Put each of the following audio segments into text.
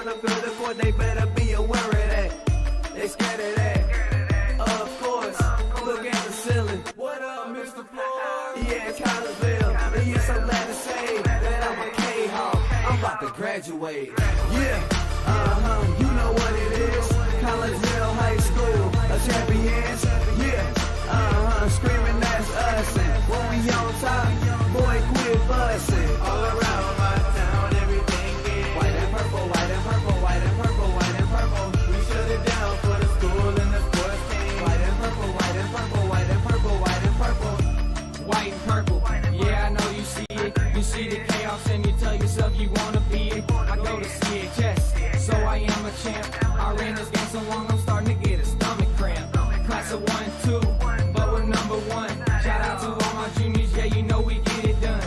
on the field of court, they better be aware of that. They scared of that. Of course, look at the ceiling. What up, Mr. Floyd? Yeah, it's Collegeville. And you're so glad to say that I'm a Kahok. I'm about to graduate. Yeah, you know what it is. Collegeville High School, a champions. Yeah, screaming that's us. And when we on top, boy, quit fussing. All around my town, everything is white and purple, white and purple, white and purple, white and purple. We shut it down for the school and the sports team. White and purple, white and purple, white and purple, white and purple. White and purple, yeah, I know you see it. You see the chaos and you tell yourself you wanna be it. I go to CHS, so I am a champ. I ran this game so long I'm starting to get a stomach cramp. Class of 1, 2, but we're number 1. Shout out to all my juniors, yeah, you know we get it done.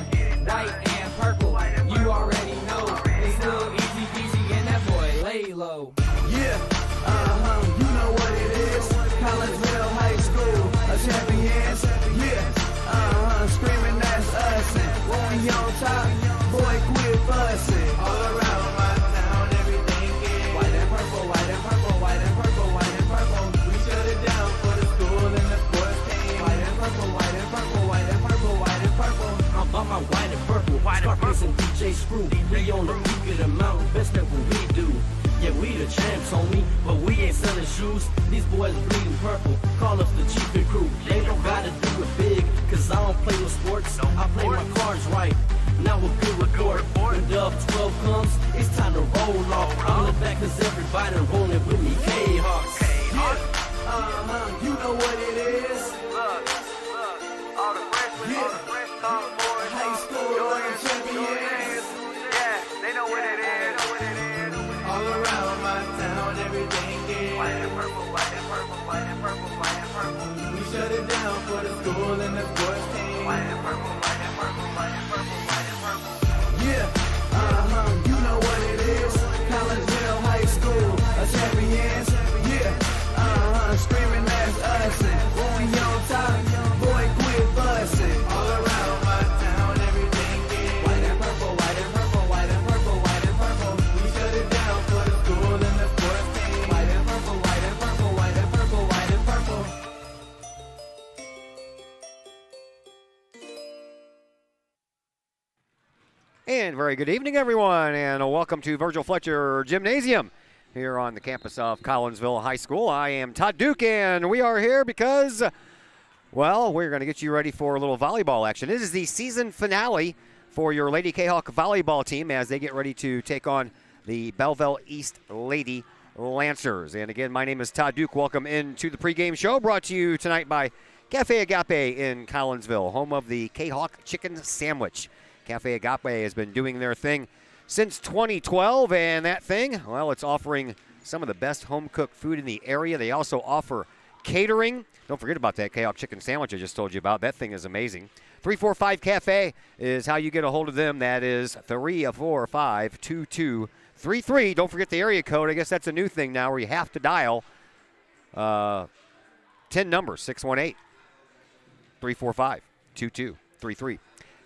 White and purple, you already know. It's little easy peasy and that boy lay low. Yeah, you know what it is. Collegeville High School, a champions. Yeah, screaming that's us. And when we on top, boy, quit fussing. All around my town, everything is white and purple, white and purple, white and purple, white and purple. We shut it down for the school and the sports team. White and purple, white and purple, white and purple, white and purple. I'm by my white and purple, Scarface and DJ Screw. We on the peak of the mountain, best at what we do. Yeah, we the champs, homie, but we ain't selling shoes. These boys bleeding purple, call us the chiefin' crew. They don't gotta do it big, cause I don't play no sports. I play my cards right. Now a good report. When Dub 12 comes, it's time to roll off. I'm the back cause everybody rolling with me, K-Hawks. Yeah, you know what it is. All the freshmen, sophomores, High school champions. yeah, they know what it is. All around my town, everything is White and purple, white and purple, white and purple, white and purple. we shut it down for the school and the sports team. White and purple, white and purple, white and purple, white and purple. Yeah, you know what it is. Collegeville High School, a champions. Yeah, screaming that's us. And when we on top, boy, quit fussing. All around my town, everything is white and purple, white and purple, white and purple, white and purple. We shut it down for the school and the sports team. White and purple, white and purple, white and purple, white and purple. And very good evening, everyone, and welcome to Virgil Fletcher Gymnasium here on the campus of Collinsville High School. I am Todd Duke, and we are here because, well, we're going to get you ready for a little volleyball action. This is the season finale for your Lady Kahok volleyball team as they get ready to take on the Belleville East Lady Lancers. And again, my name is Todd Duke. Welcome into the pregame show brought to you tonight by Cafe Agape in Collinsville, home of the Kahok chicken sandwich. Cafe Agape has been doing their thing since 2012, and that thing, well, it's offering some of the best home-cooked food in the area. They also offer catering. Don't forget about that Kahok chicken sandwich I just told you about. That thing is amazing. 345 Cafe is how you get a hold of them. That is 345-2233. Don't forget the area code. I guess that's a new thing now where you have to dial 10 numbers, 618-345-2233.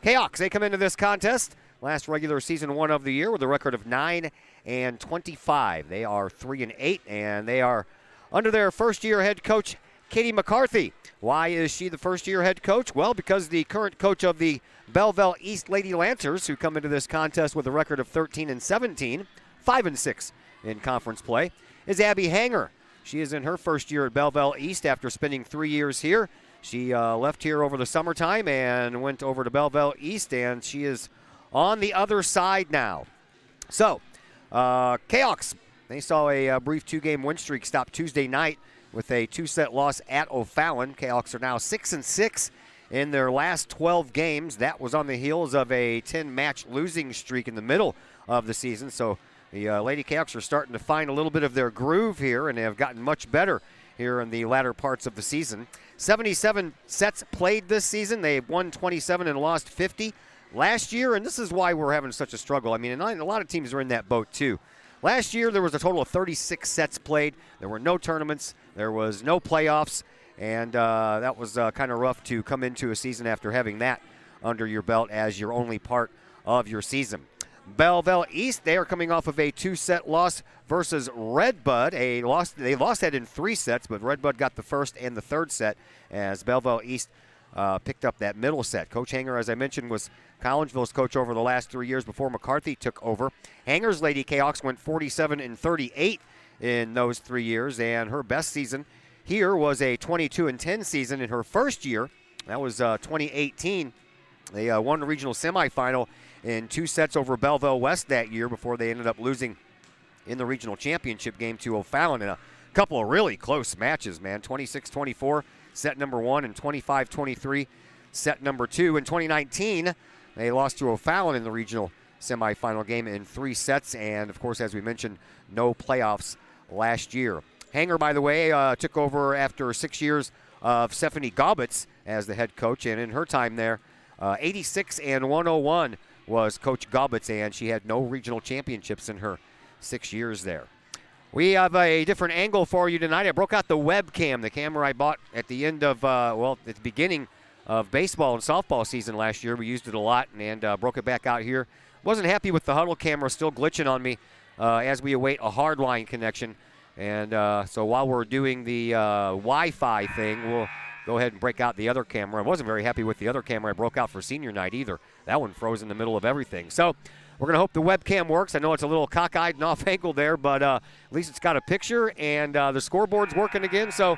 Kahoks, they come into this contest, last regular season one of the year with a record of 9-25. They are 3-8, and they are under their first-year head coach, Katie McCarthy. Why is she the first-year head coach? Well, because the current coach of the Belleville East Lady Lancers, who come into this contest with a record of 13-17, 5-6 in conference play, is Abby Hanger. She is in her first year at Belleville East after spending 3 years here. She left here over the summertime and went over to Belleville East, and she is on the other side now. So, Kahoks, they saw a brief two-game win streak stop Tuesday night with a two-set loss at O'Fallon. Kahoks are now 6-6 in their last 12 games. That was on the heels of a 10-match losing streak in the middle of the season. So the Lady Kahoks are starting to find a little bit of their groove here, and they have gotten much better here in the latter parts of the season. 77 sets played this season. They've won 27 and lost 50 last year, and this is why we're having such a struggle. I mean, and a lot of teams are in that boat too. Last year, there was a total of 36 sets played. There were no tournaments. There was no playoffs, and that was kind of rough to come into a season after having that under your belt as your only part of your season. Belleville East, they are coming off of a 2-set loss versus Redbud. They lost that in 3 sets, but Redbud got the first and the third set as Belleville East picked up that middle set. Coach Hanger, as I mentioned, was Collinsville's coach over the last 3 years before McCarthy took over. Hanger's Lady Kahawks went 47-38 in those 3 years, and her best season here was a 22-10 season in her first year. That was 2018. They won the regional semifinal in 2 sets over Belleville West that year before they ended up losing in the regional championship game to O'Fallon in a couple of really close matches, man. 26-24, set number 1, and 25-23, set number 2. In 2019, they lost to O'Fallon in the regional semifinal game in 3 sets, and, of course, as we mentioned, no playoffs last year. Hanger, by the way, took over after 6 years of Stephanie Gobbitz as the head coach, and in her time there, 86-101 was Coach Gobbitz, and she had no regional championships in her 6 years there. We have a different angle for you tonight. I broke out the webcam, the camera I bought at the end of, at the beginning of baseball and softball season last year. We used it a lot and broke it back out here. Wasn't happy with the huddle camera still glitching on me as we await a hardline connection. And so while we're doing the Wi-Fi thing, we'll go ahead and break out the other camera. I wasn't very happy with the other camera I broke out for senior night either. That one froze in the middle of everything. So we're going to hope the webcam works. I know it's a little cockeyed and off angle there, but at least it's got a picture, and the scoreboard's working again. So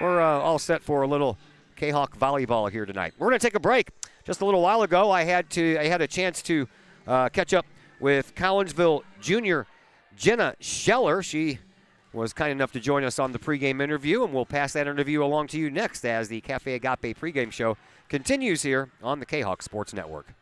we're all set for a little Kahok volleyball here tonight. We're going to take a break. Just a little while ago, I had a chance to catch up with Collinsville junior Jenna Scheller. She was kind enough to join us on the pregame interview, and we'll pass that interview along to you next as the Cafe Agape pregame show continues here on the Kahok Sports Network.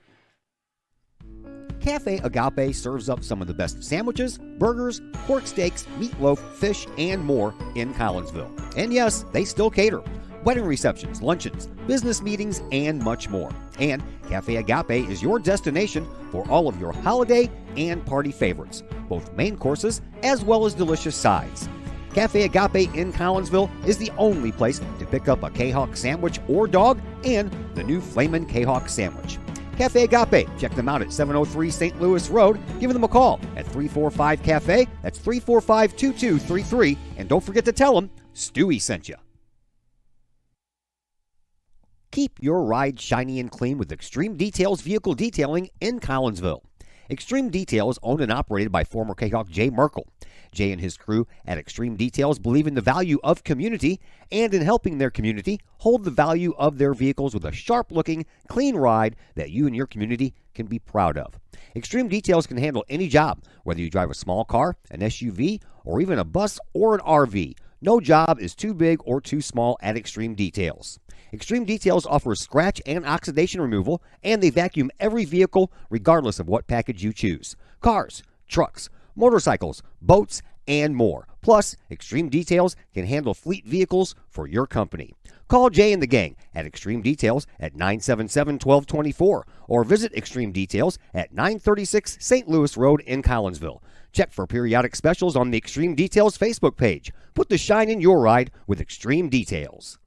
Cafe Agape serves up some of the best sandwiches, burgers, pork steaks, meatloaf, fish, and more in Collinsville. And yes, they still cater. Wedding receptions, luncheons, business meetings, and much more. And Cafe Agape is your destination for all of your holiday and party favorites, both main courses as well as delicious sides. Cafe Agape in Collinsville is the only place to pick up a Kahawk sandwich or dog and the new Flamin' Kahawk sandwich. Cafe Agape, check them out at 703 St. Louis Road. Give them a call at 345-CAFE. That's 345-2233. And don't forget to tell them Stewie sent you. Keep your ride shiny and clean with Extreme Details Vehicle Detailing in Collinsville. Extreme Details, owned and operated by former Kahawk Jay Merkel. Jay and his crew at Extreme Details believe in the value of community and in helping their community hold the value of their vehicles with a sharp-looking, clean ride that you and your community can be proud of. Extreme Details can handle any job, whether you drive a small car, an SUV, or even a bus or an RV. No job is too big or too small at Extreme Details. Extreme Details offers scratch and oxidation removal, and they vacuum every vehicle regardless of what package you choose. Cars, trucks, motorcycles, boats, and more. Plus, Extreme Details can handle fleet vehicles for your company. Call Jay and the gang at Extreme Details at 977-1224 or visit Extreme Details at 936 St. Louis Road in Collinsville. Check for periodic specials on the Extreme Details Facebook page. Put the shine in your ride with Extreme Details.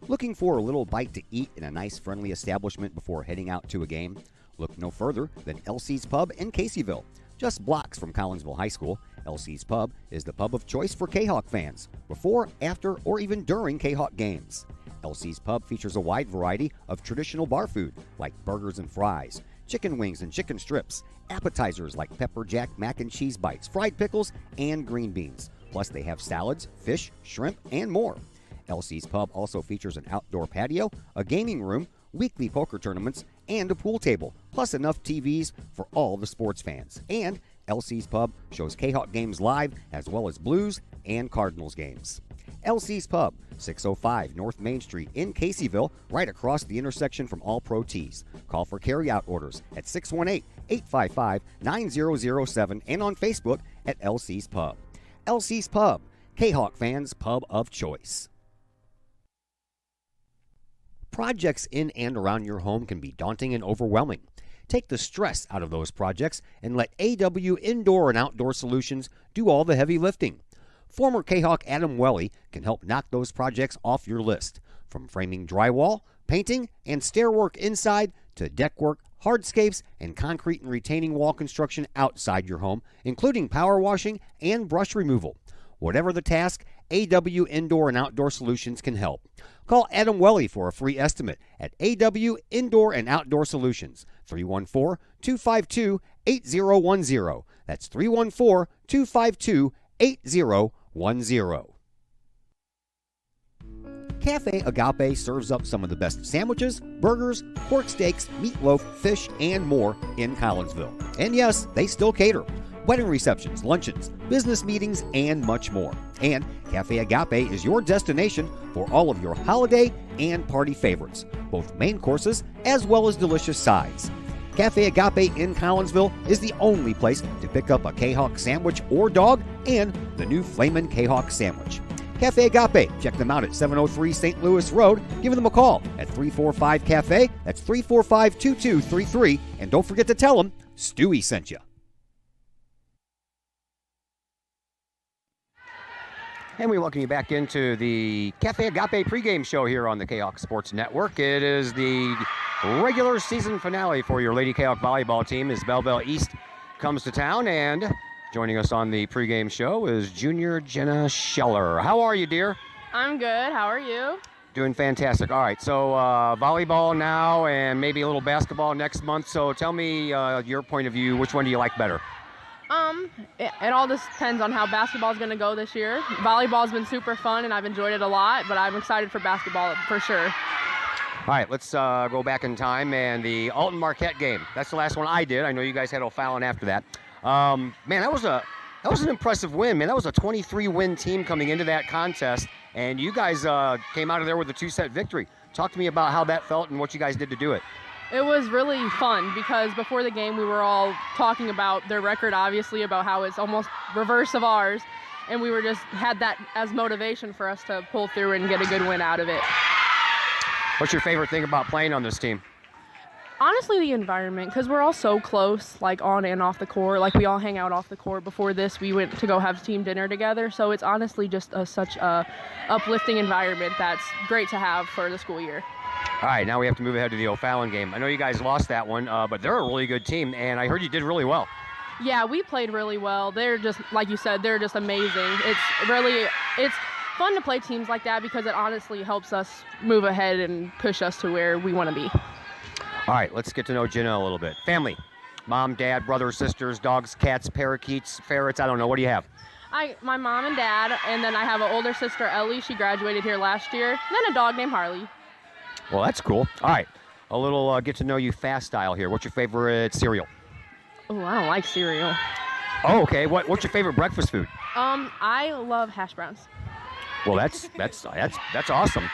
Looking for a little bite to eat in a nice, friendly establishment before heading out to a game? Look no further than LC's Pub in Caseyville. Just blocks from Collinsville High School, LC's Pub is the pub of choice for Kahawk fans, before, after, or even during Kahawk games. LC's Pub features a wide variety of traditional bar food like burgers and fries, chicken wings and chicken strips, appetizers like pepper jack mac and cheese bites, fried pickles, and green beans. Plus they have salads, fish, shrimp, and more. LC's Pub also features an outdoor patio, a gaming room, weekly poker tournaments, and a pool table, plus enough TVs for all the sports fans. And LC's Pub shows Kahawk games live as well as Blues and Cardinals games. LC's Pub, 605 North Main Street in Caseyville, right across the intersection from All Pro Tees. Call for carry-out orders at 618-855-9007 and on Facebook at LC's Pub. LC's Pub, Kahawk fans' pub of choice. Projects in and around your home can be daunting and overwhelming. Take the stress out of those projects and let AW Indoor and Outdoor Solutions do all the heavy lifting. Former Kahawk Adam Welly can help knock those projects off your list. From framing drywall, painting and stair work inside to deck work, hardscapes, and concrete and retaining wall construction outside your home, including power washing and brush removal. Whatever the task, AW Indoor and Outdoor Solutions can help. Call Adam Welly for a free estimate at AW Indoor and Outdoor Solutions, 314-252-8010. That's 314-252-8010. Cafe Agape serves up some of the best sandwiches, burgers, pork steaks, meatloaf, fish, and more in Collinsville. And yes, they still cater. Wedding receptions, luncheons, business meetings, and much more. And Cafe Agape is your destination for all of your holiday and party favorites, both main courses as well as delicious sides. Cafe Agape in Collinsville is the only place to pick up a Kahok sandwich or dog and the new Flamin' Kahok sandwich. Cafe Agape, check them out at 703 St. Louis Road. Give them a call at 345-CAFE. That's 345-2233. And don't forget to tell them Stewie sent you. And we welcome you back into the Cafe Agape pregame show here on the Kahok Sports Network. It is the regular season finale for your Lady Kahok volleyball team as Belleville East comes to town. And joining us on the pregame show is junior Jenna Scheller. How are you, dear? I'm good. How are you? Doing fantastic. All right, so volleyball now and maybe a little basketball next month. So tell me your point of view. Which one do you like better? It all just depends on how basketball is going to go this year. Volleyball's been super fun, and I've enjoyed it a lot, but I'm excited for basketball for sure. All right, let's go back in time and the Alton Marquette game. That's the last one I did. I know you guys had O'Fallon after that. Man, that was an impressive win, man. That was a 23-win team coming into that contest, and you guys came out of there with a 2-set victory. Talk to me about how that felt and what you guys did to do it. It was really fun because before the game we were all talking about their record, obviously, about how it's almost reverse of ours, and we were just had that as motivation for us to pull through and get a good win out of it. What's your favorite thing about playing on this team? Honestly, the environment, because we're all so close, like on and off the court. Like we all hang out off the court. Before this, we went to go have team dinner together. So it's honestly just such a uplifting environment that's great to have for the school year. All right, now we have to move ahead to the O'Fallon game. I know you guys lost that one, but they're a really good team, and I heard you did really well. Yeah, we played really well. They're just, like you said, they're just amazing. It's fun to play teams like that because it honestly helps us move ahead and push us to where we want to be. All right, let's get to know Jenna a little bit. Family, mom, dad, brothers, sisters, dogs, cats, parakeets, ferrets, I don't know. What do you have? My mom and dad, and then I have an older sister, Ellie. She graduated here last year. And then a dog named Harley. Well, that's cool. All right, a little get to know you fast style here. What's your favorite cereal? Oh, I don't like cereal. Oh, okay. What's your favorite breakfast food? I love hash browns. Well, that's awesome.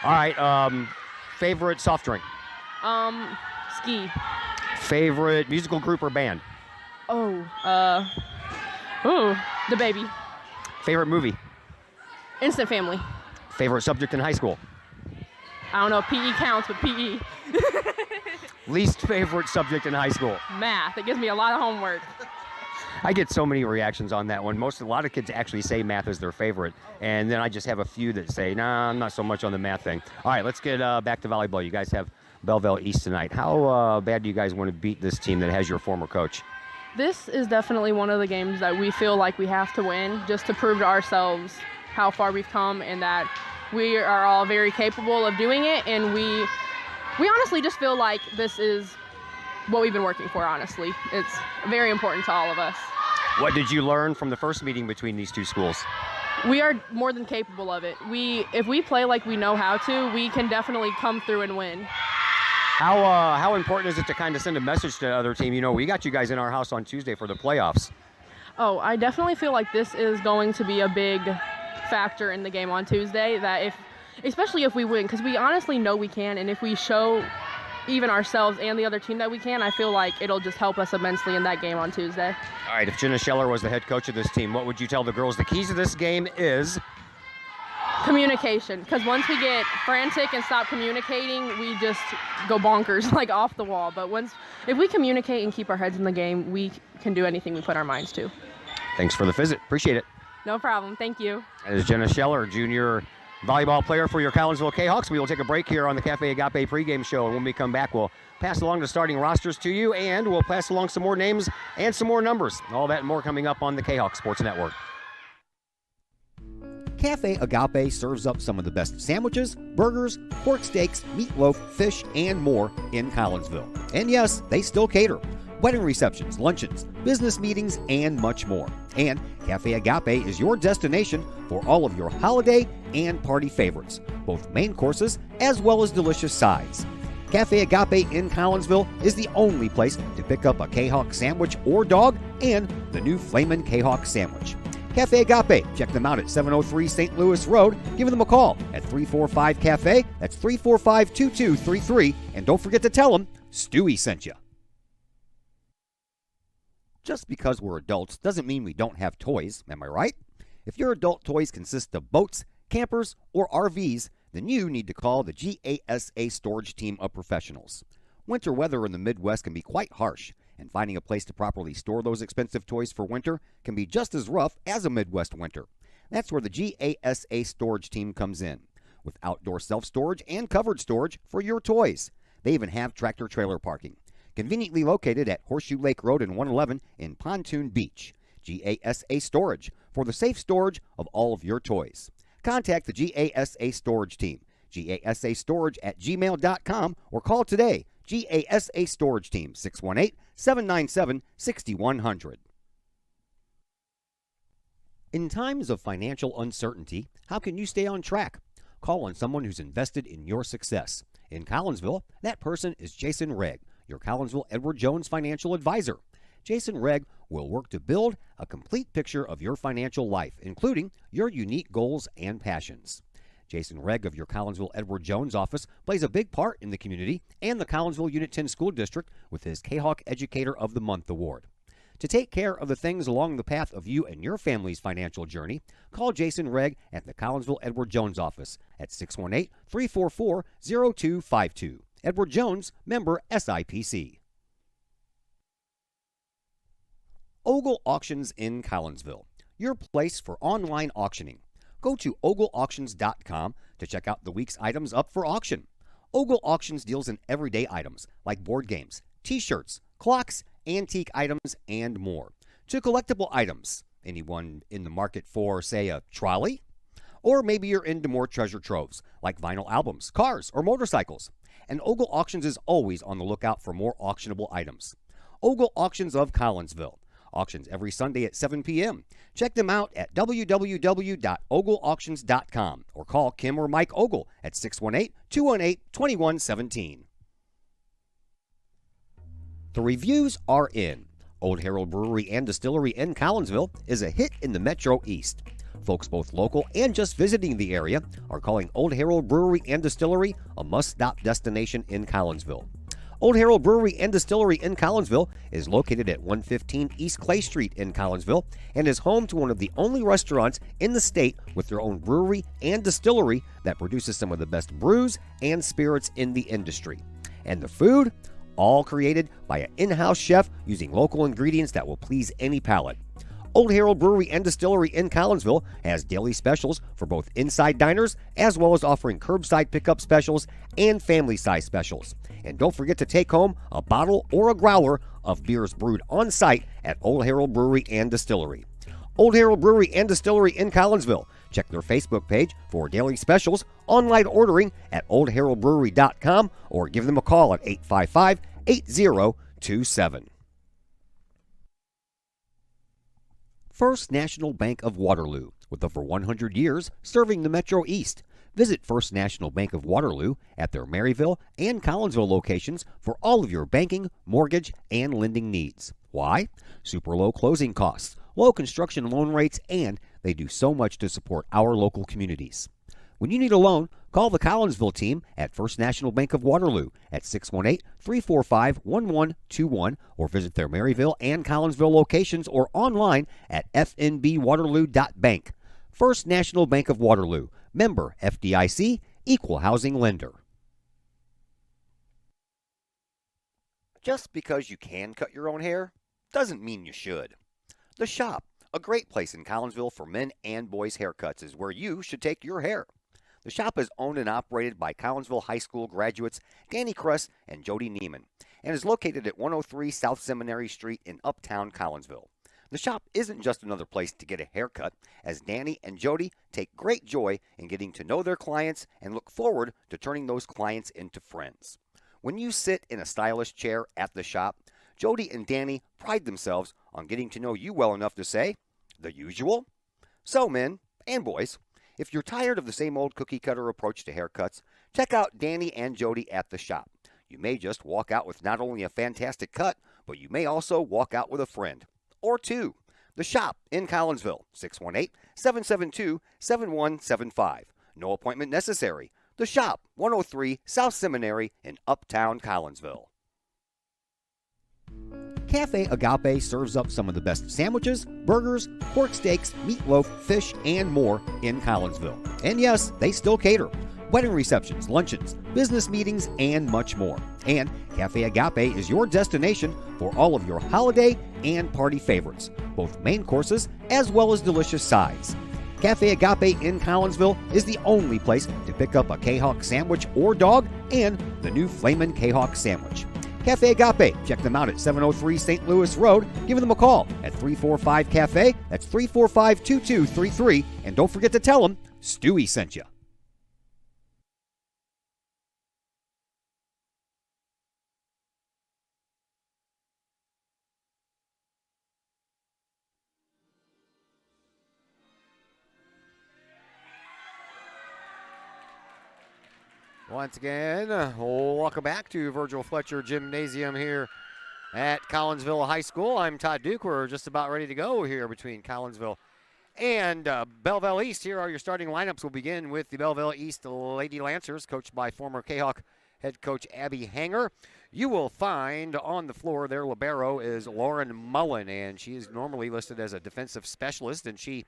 All right, favorite soft drink? Ski. Favorite musical group or band? The Baby. Favorite movie? Instant Family. Favorite subject in high school? I don't know if PE counts, but PE. Least favorite subject in high school? Math. It gives me a lot of homework. I get so many reactions on that one. A lot of kids actually say math is their favorite, and then I just have a few that say, nah, I'm not so much on the math thing. All right, let's get back to volleyball. You guys have Belleville East tonight. How bad do you guys want to beat this team that has your former coach? This is definitely one of the games that we feel like we have to win just to prove to ourselves how far we've come and that we are all very capable of doing it, and we honestly just feel like this is what we've been working for, honestly. It's very important to all of us. What did you learn from the first meeting between these two schools? We are more than capable of it. If we play like we know how to, we can definitely come through and win. How important is it to kind of send a message to the other team? You know, we got you guys in our house on Tuesday for the playoffs. Oh, I definitely feel like this is going to be a big factor in the game on Tuesday, that especially if we win, because we honestly know we can, and if we show even ourselves and the other team that we can, I feel like it'll just help us immensely in that game on Tuesday. All right, if Jenna Scheller was the head coach of this team, what would you tell the girls? The keys to this game is? Communication, because once we get frantic and stop communicating, we just go bonkers, like off the wall. But if we communicate and keep our heads in the game, we can do anything we put our minds to. Thanks for the visit. Appreciate it. No problem. Thank you. That is Jenna Scheller, junior volleyball player for your Collinsville Kahawks. We will take a break here on the Cafe Agape pregame show, and when we come back, we'll pass along the starting rosters to you, and we'll pass along some more names and some more numbers. All that and more coming up on the Kahawk Sports Network. Cafe Agape serves up some of the best sandwiches, burgers, pork steaks, meatloaf, fish, and more in Collinsville. And yes, they still cater. Wedding receptions, luncheons, business meetings, and much more. And Cafe Agape is your destination for all of your holiday and party favorites, both main courses as well as delicious sides. Cafe Agape in Collinsville is the only place to pick up a Kahawk sandwich or dog and the new Flamin' Kahawk sandwich. Cafe Agape, check them out at 703 St. Louis Road. Give them a call at 345-CAFE. That's 345-2233. And don't forget to tell them Stewie sent you. Just because we're adults doesn't mean we don't have toys, am I right? If your adult toys consist of boats, campers, or RVs, then you need to call the GASA storage team of professionals. Winter weather in the Midwest can be quite harsh, and finding a place to properly store those expensive toys for winter can be just as rough as a Midwest winter. That's where the GASA storage team comes in, with outdoor self-storage and covered storage for your toys. They even have tractor-trailer parking. Conveniently located at Horseshoe Lake Road and 111 in Pontoon Beach. GASA Storage, for the safe storage of all of your toys. Contact the GASA Storage team, gasastorage@gmail.com, or call today, GASA Storage Team, 618-797-6100. In times of financial uncertainty, how can you stay on track? Call on someone who's invested in your success. In Collinsville, that person is Jason Regg, your Collinsville Edward Jones financial advisor. Jason Regg will work to build a complete picture of your financial life, including your unique goals and passions. Jason Regg of your Collinsville Edward Jones office plays a big part in the community and the Collinsville Unit 10 School District with his Kahawk Educator of the Month award. To take care of the things along the path of you and your family's financial journey, call Jason Regg at the Collinsville Edward Jones office at 618-344-0252. Edward Jones, member SIPC. Ogle Auctions in Collinsville, your place for online auctioning. Go to ogleauctions.com to check out the week's items up for auction. Ogle Auctions deals in everyday items like board games, t-shirts, clocks, antique items, and more. To collectible items, anyone in the market for, say, a trolley? Or maybe you're into more treasure troves like vinyl albums, cars, or motorcycles. And Ogle Auctions is always on the lookout for more auctionable items. Ogle Auctions of Collinsville. Auctions every Sunday at 7 p.m. Check them out at www.ogleauctions.com or call Kim or Mike Ogle at 618-218-2117. The reviews are in. Old Herald Brewery and Distillery in Collinsville is a hit in the Metro East. Folks both local and just visiting the area are calling Old Herald Brewery and Distillery a must-stop destination in Collinsville. Old Herald Brewery and Distillery in Collinsville is located at 115 East Clay Street in Collinsville and is home to one of the only restaurants in the state with their own brewery and distillery that produces some of the best brews and spirits in the industry. And the food? All created by an in-house chef using local ingredients that will please any palate. Old Herald Brewery and Distillery in Collinsville has daily specials for both inside diners as well as offering curbside pickup specials and family-size specials. And don't forget to take home a bottle or a growler of beers brewed on site at Old Herald Brewery and Distillery. Old Herald Brewery and Distillery in Collinsville. Check their Facebook page for daily specials, online ordering at oldheraldbrewery.com, or give them a call at 855-8027. First National Bank of Waterloo, with over 100 years serving the Metro East. Visit First National Bank of Waterloo at their Maryville and Collinsville locations for all of your banking, mortgage, and lending needs. Why? Super low closing costs, low construction loan rates, and they do so much to support our local communities. When you need a loan, call the Collinsville team at First National Bank of Waterloo at 618-345-1121 or visit their Maryville and Collinsville locations or online at fnbwaterloo.bank. First National Bank of Waterloo, member FDIC, equal housing lender. Just because you can cut your own hair doesn't mean you should. The Shop, a great place in Collinsville for men and boys haircuts, is where you should take your hair. The shop is owned and operated by Collinsville High School graduates Danny Kress and Jody Neiman, and is located at 103 South Seminary Street in Uptown Collinsville. The shop isn't just another place to get a haircut, as Danny and Jody take great joy in getting to know their clients and look forward to turning those clients into friends. When you sit in a stylish chair at the shop, Jody and Danny pride themselves on getting to know you well enough to say, "The usual?" So, men and boys, if you're tired of the same old cookie-cutter approach to haircuts, check out Danny and Jody at the shop. You may just walk out with not only a fantastic cut, but you may also walk out with a friend or two. The shop in Collinsville, 618-772-7175. No appointment necessary. The shop, 103 South Seminary in Uptown Collinsville. Cafe Agape serves up some of the best sandwiches, burgers, pork steaks, meatloaf, fish, and more in Collinsville. And yes, they still cater. Wedding receptions, luncheons, business meetings, and much more. And Cafe Agape is your destination for all of your holiday and party favorites, both main courses as well as delicious sides. Cafe Agape in Collinsville is the only place to pick up a Kahok sandwich or dog and the new Flamin' Kahok sandwich. Cafe Agape, check them out at 703 St. Louis Road. Give them a call at 345-CAFE. That's 345-2233. And don't forget to tell them Stewie sent you. Once again, welcome back to Virgil Fletcher Gymnasium here at Collinsville High School. I'm Todd Duke. We're just about ready to go here between Collinsville and Belleville East. Here are your starting lineups. We'll begin with the Belleville East Lady Lancers, coached by former Kahok head coach Abby Hanger. You will find on the floor their libero is Lauren Mullen, and she is normally listed as a defensive specialist, and she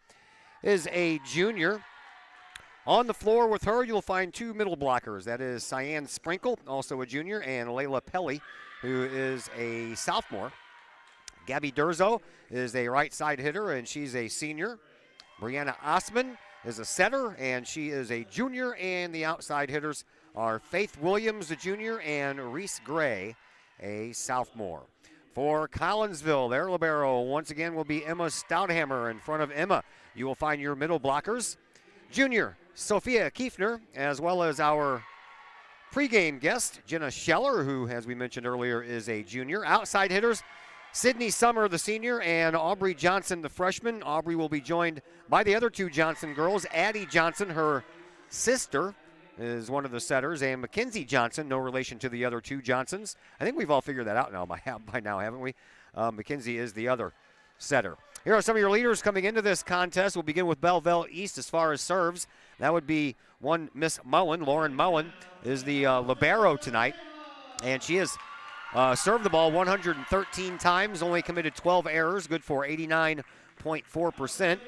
is a junior. On the floor with her, you'll find two middle blockers. That is Cyan Sprinkle, also a junior, and Layla Pelly, who is a sophomore. Gabby Durzo is a right side hitter, and she's a senior. Brianna Osman is a setter, and she is a junior. And the outside hitters are Faith Williams, a junior, and Reese Gray, a sophomore. For Collinsville, their libero once again will be Emma Stouthammer. In front of Emma, you will find your middle blockers. Junior Sophia Kiefner, as well as our pregame guest, Jenna Scheller, who, as we mentioned earlier, is a junior. Outside hitters, Sydney Summer, the senior, and Aubrey Johnson, the freshman. Aubrey will be joined by the other two Johnson girls. Addie Johnson, her sister, is one of the setters, and Mackenzie Johnson, no relation to the other two Johnsons. I think we've all figured that out now by now, haven't we? Mackenzie is the other setter. Here are some of your leaders coming into this contest. We'll begin with Belleville East as far as serves. That would be one Miss Mullen. Lauren Mullen is the libero tonight, and she has served the ball 113 times, only committed 12 errors, good for 89.4%.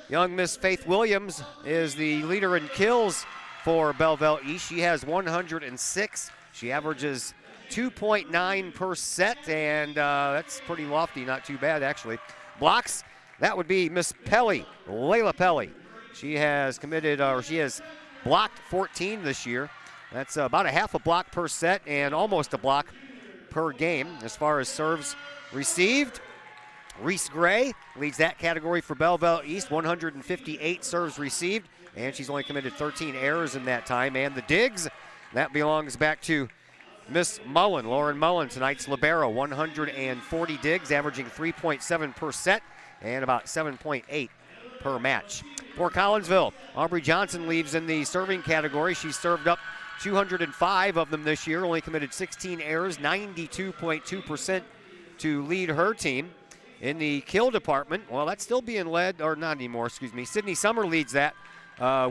Young Miss Faith Williams is the leader in kills for Belleville East. She has 106. She averages 2.9 per set, and that's pretty lofty, not too bad actually. Blocks, that would be Miss Pelly, Layla Pelly. She has blocked 14 this year. That's about a half a block per set and almost a block per game. As far as serves received, Reese Gray leads that category for Belleville East, 158 serves received, and she's only committed 13 errors in that time. And the digs, that belongs back to Miss Mullen, Lauren Mullen, tonight's libero, 140 digs, averaging 3.7 per set and about 7.8 per match. For Collinsville, Aubrey Johnson leaves in the serving category. She's served up 205 of them this year, only committed 16 errors, 92.2% to lead her team. In the kill department, well, that's still being led, or not anymore, excuse me. Sydney Summer leads that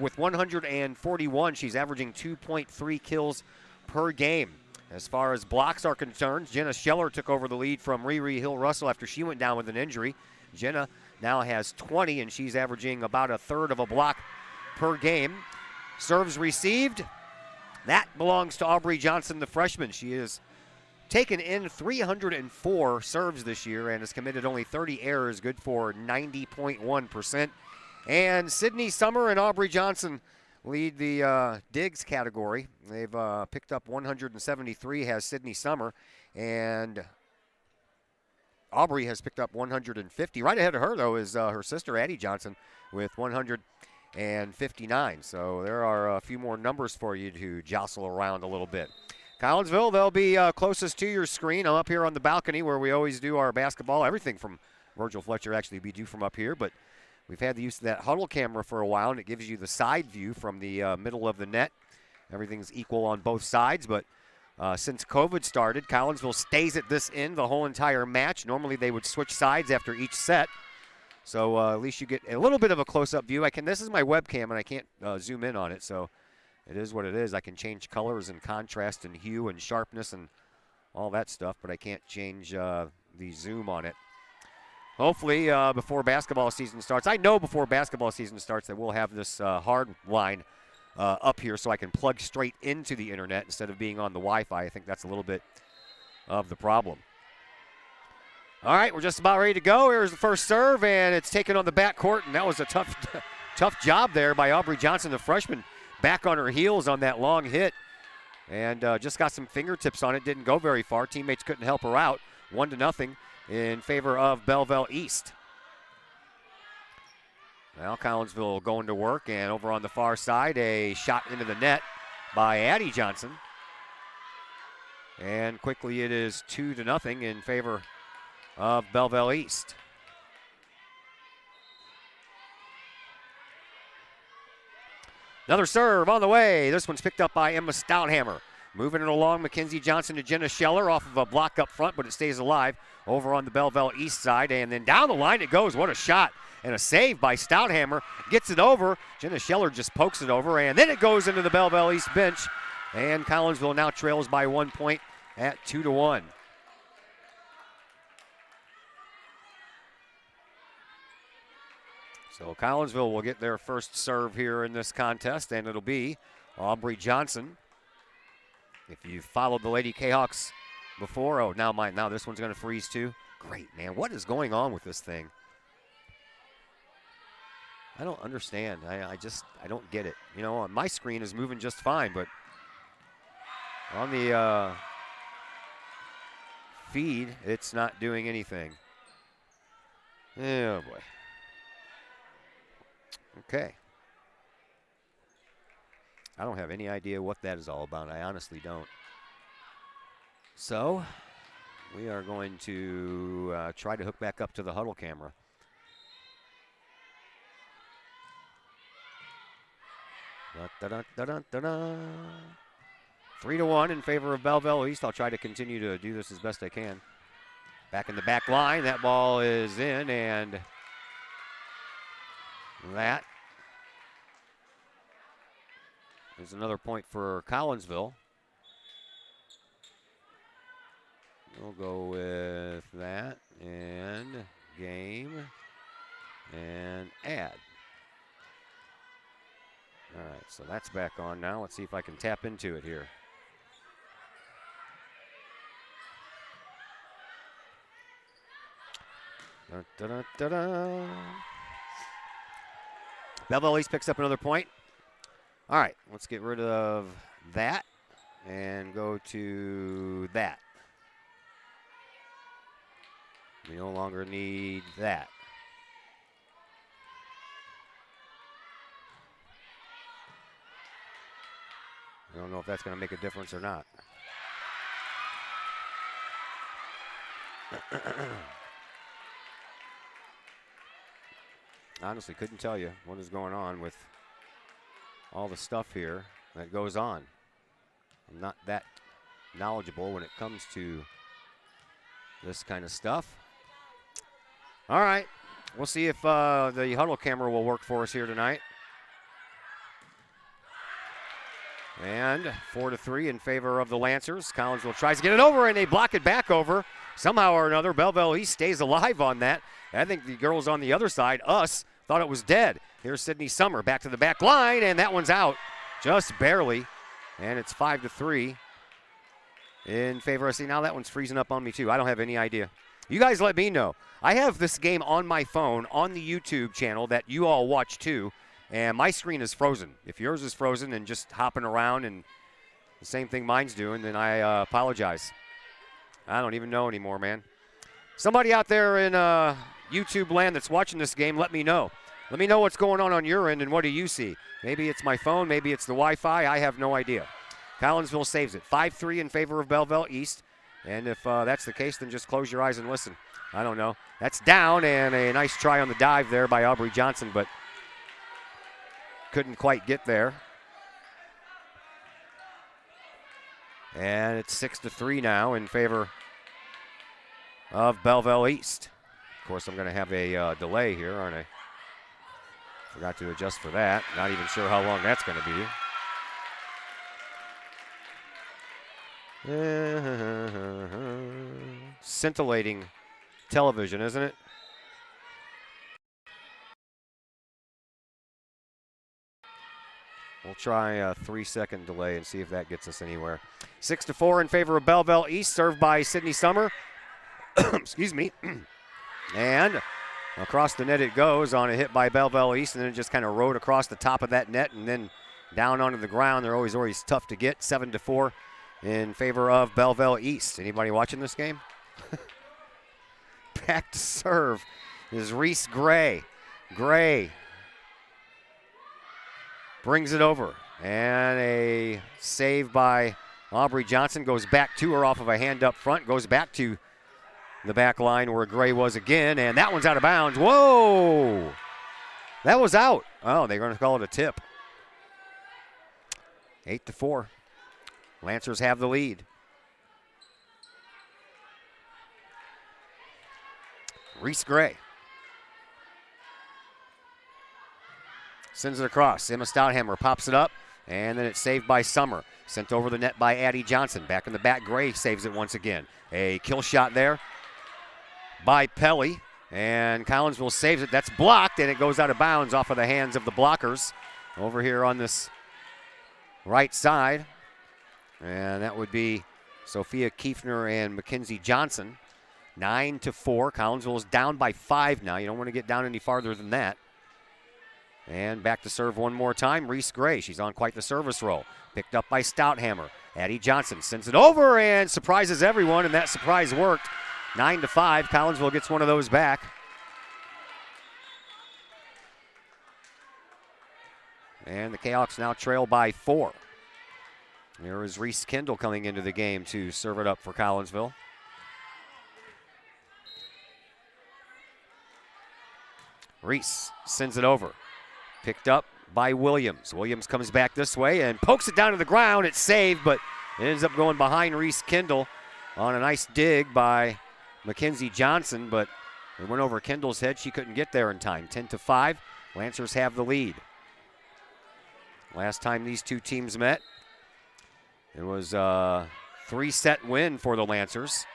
with 141. She's averaging 2.3 kills per game. As far as blocks are concerned, Jenna Scheller took over the lead from Riri Hill-Russell after she went down with an injury. Jenna now has 20, and she's averaging about a third of a block per game. Serves received, that belongs to Aubrey Johnson, the freshman. She has taken in 304 serves this year and has committed only 30 errors, good for 90.1%. And Sydney Summer and Aubrey Johnson lead the digs category. They've picked up 173, has Sydney Summer, and Aubrey has picked up 150. Right ahead of her, though, is her sister, Addie Johnson, with 159. So there are a few more numbers for you to jostle around a little bit. Collinsville, they'll be closest to your screen. I'm up here on the balcony where we always do our basketball. Everything from Virgil Fletcher actually we do from up here, but we've had the use of that huddle camera for a while, and it gives you the side view from the middle of the net. Everything's equal on both sides, but since COVID started, Collinsville stays at this end the whole entire match. Normally they would switch sides after each set, so at least you get a little bit of a close-up view. This is my webcam, and I can't zoom in on it, so it is what it is. I can change colors and contrast and hue and sharpness and all that stuff, but I can't change the zoom on it. Hopefully before basketball season starts, I know before basketball season starts that we'll have this hard line up here so I can plug straight into the internet instead of being on the Wi-Fi. I think that's a little bit of the problem. All right, we're just about ready to go. Here's the first serve, and it's taken on the backcourt, and that was a tough job there by Aubrey Johnson, the freshman, back on her heels on that long hit, and just got some fingertips on it. Didn't go very far. Teammates couldn't help her out. 1-0 in favor of Belleville East. Now Collinsville going to work, and over on the far side, a shot into the net by Addie Johnson. And quickly it is 2-0 in favor of Belleville East. Another serve on the way. This one's picked up by Emma Stouthammer. Moving it along, Mackenzie Johnson to Jenna Scheller off of a block up front, but it stays alive over on the Belleville East side. And then down the line it goes. What a shot. And a save by Stouthammer. Gets it over. Jenna Scheller just pokes it over. And then it goes into the Belleville East bench. And Collinsville now trails by 1 point at 2-1. So Collinsville will get their first serve here in this contest, and it'll be Aubrey Johnson. If you followed the Lady Kahawks before, now this one's going to freeze too. Great, man. What is going on with this thing? I don't understand. I don't get it. You know, my screen is moving just fine, but on the feed, it's not doing anything. Oh, boy. Okay. I don't have any idea what that is all about. I honestly don't. So we are going to try to hook back up to the huddle camera. Da-da-da-da-da-da. 3-1 in favor of Belleville East. I'll try to continue to do this as best I can. Back in the back line. That ball is in, and that is another point for Collinsville. We'll go with that and game and add. All right, so that's back on now. Let's see if I can tap into it here. Da-da-da-da. Belleville East picks up another point. All right, let's get rid of that and go to that. We no longer need that. I don't know if that's going to make a difference or not. Honestly, couldn't tell you what is going on with all the stuff here that goes on. I'm not that knowledgeable when it comes to this kind of stuff. All right, we'll see if the huddle camera will work for us here tonight. And 4-3 in favor of the Lancers. Collinsville tries to get it over, and they block it back over. Somehow or another, Belleville East stays alive on that. I think the girls on the other side, us, thought it was dead. Here's Sydney Summer back to the back line, and that one's out just barely. And it's 5-3 in favor of, see, now that one's freezing up on me too. I don't have any idea. You guys let me know. I have this game on my phone on the YouTube channel that you all watch too. and my screen is frozen. If yours is frozen and just hopping around and the same thing mine's doing, then I apologize. I don't even know anymore, man. Somebody out there in YouTube land that's watching this game, let me know. Let me know what's going on your end and what do you see. Maybe it's my phone, maybe it's the Wi-Fi. I have no idea. Collinsville saves it. 5-3 in favor of Belleville East. And if that's the case, then just close your eyes and listen. I don't know. That's down, and a nice try on the dive there by Aubrey Johnson, but couldn't quite get there. And it's 6-3 now in favor of Belleville East. Of course, I'm going to have a delay here, aren't I? Forgot to adjust for that. Not even sure how long that's going to be. Scintillating television, isn't it? We'll try a 3-second delay and see if that gets us anywhere. 6-4 in favor of Belleville East, served by Sydney Summer. Excuse me. And across the net it goes on a hit by Belleville East, and then it just kind of rode across the top of that net and then down onto the ground. They're always tough to get. 7-4 in favor of Belleville East. Anybody watching this game? Back to serve is Reese Gray. Gray brings it over, and a save by Aubrey Johnson. Goes back to her off of a hand up front, goes back to the back line where Gray was again, and that one's out of bounds. Whoa! That was out. Oh, they're going to call it a tip. 8-4. Lancers have the lead. Reese Gray sends it across. Emma Stouthammer pops it up, and then it's saved by Summer. Sent over the net by Addie Johnson. Back in the back, Gray saves it once again. A kill shot there by Pelly, and Collinsville saves it. That's blocked, and it goes out of bounds off of the hands of the blockers over here on this right side. And that would be Sophia Kiefner and Mackenzie Johnson. 9-4. Collinsville is down by 5 now. You don't want to get down any farther than that. And back to serve one more time, Reese Gray. She's on quite the service roll. Picked up by Stouthammer. Addie Johnson sends it over and surprises everyone, and that surprise worked. 9-5. Collinsville gets one of those back. And the Kahawks now trail by 4. There is Reese Kendall coming into the game to serve it up for Collinsville. Reese sends it over. Picked up by Williams. Williams comes back this way and pokes it down to the ground. It's saved, but it ends up going behind Reese Kendall on a nice dig by Mackenzie Johnson, but it went over Kendall's head. She couldn't get there in time. 10-5. Lancers have the lead. Last time these two teams met, it was a 3-set win for the Lancers.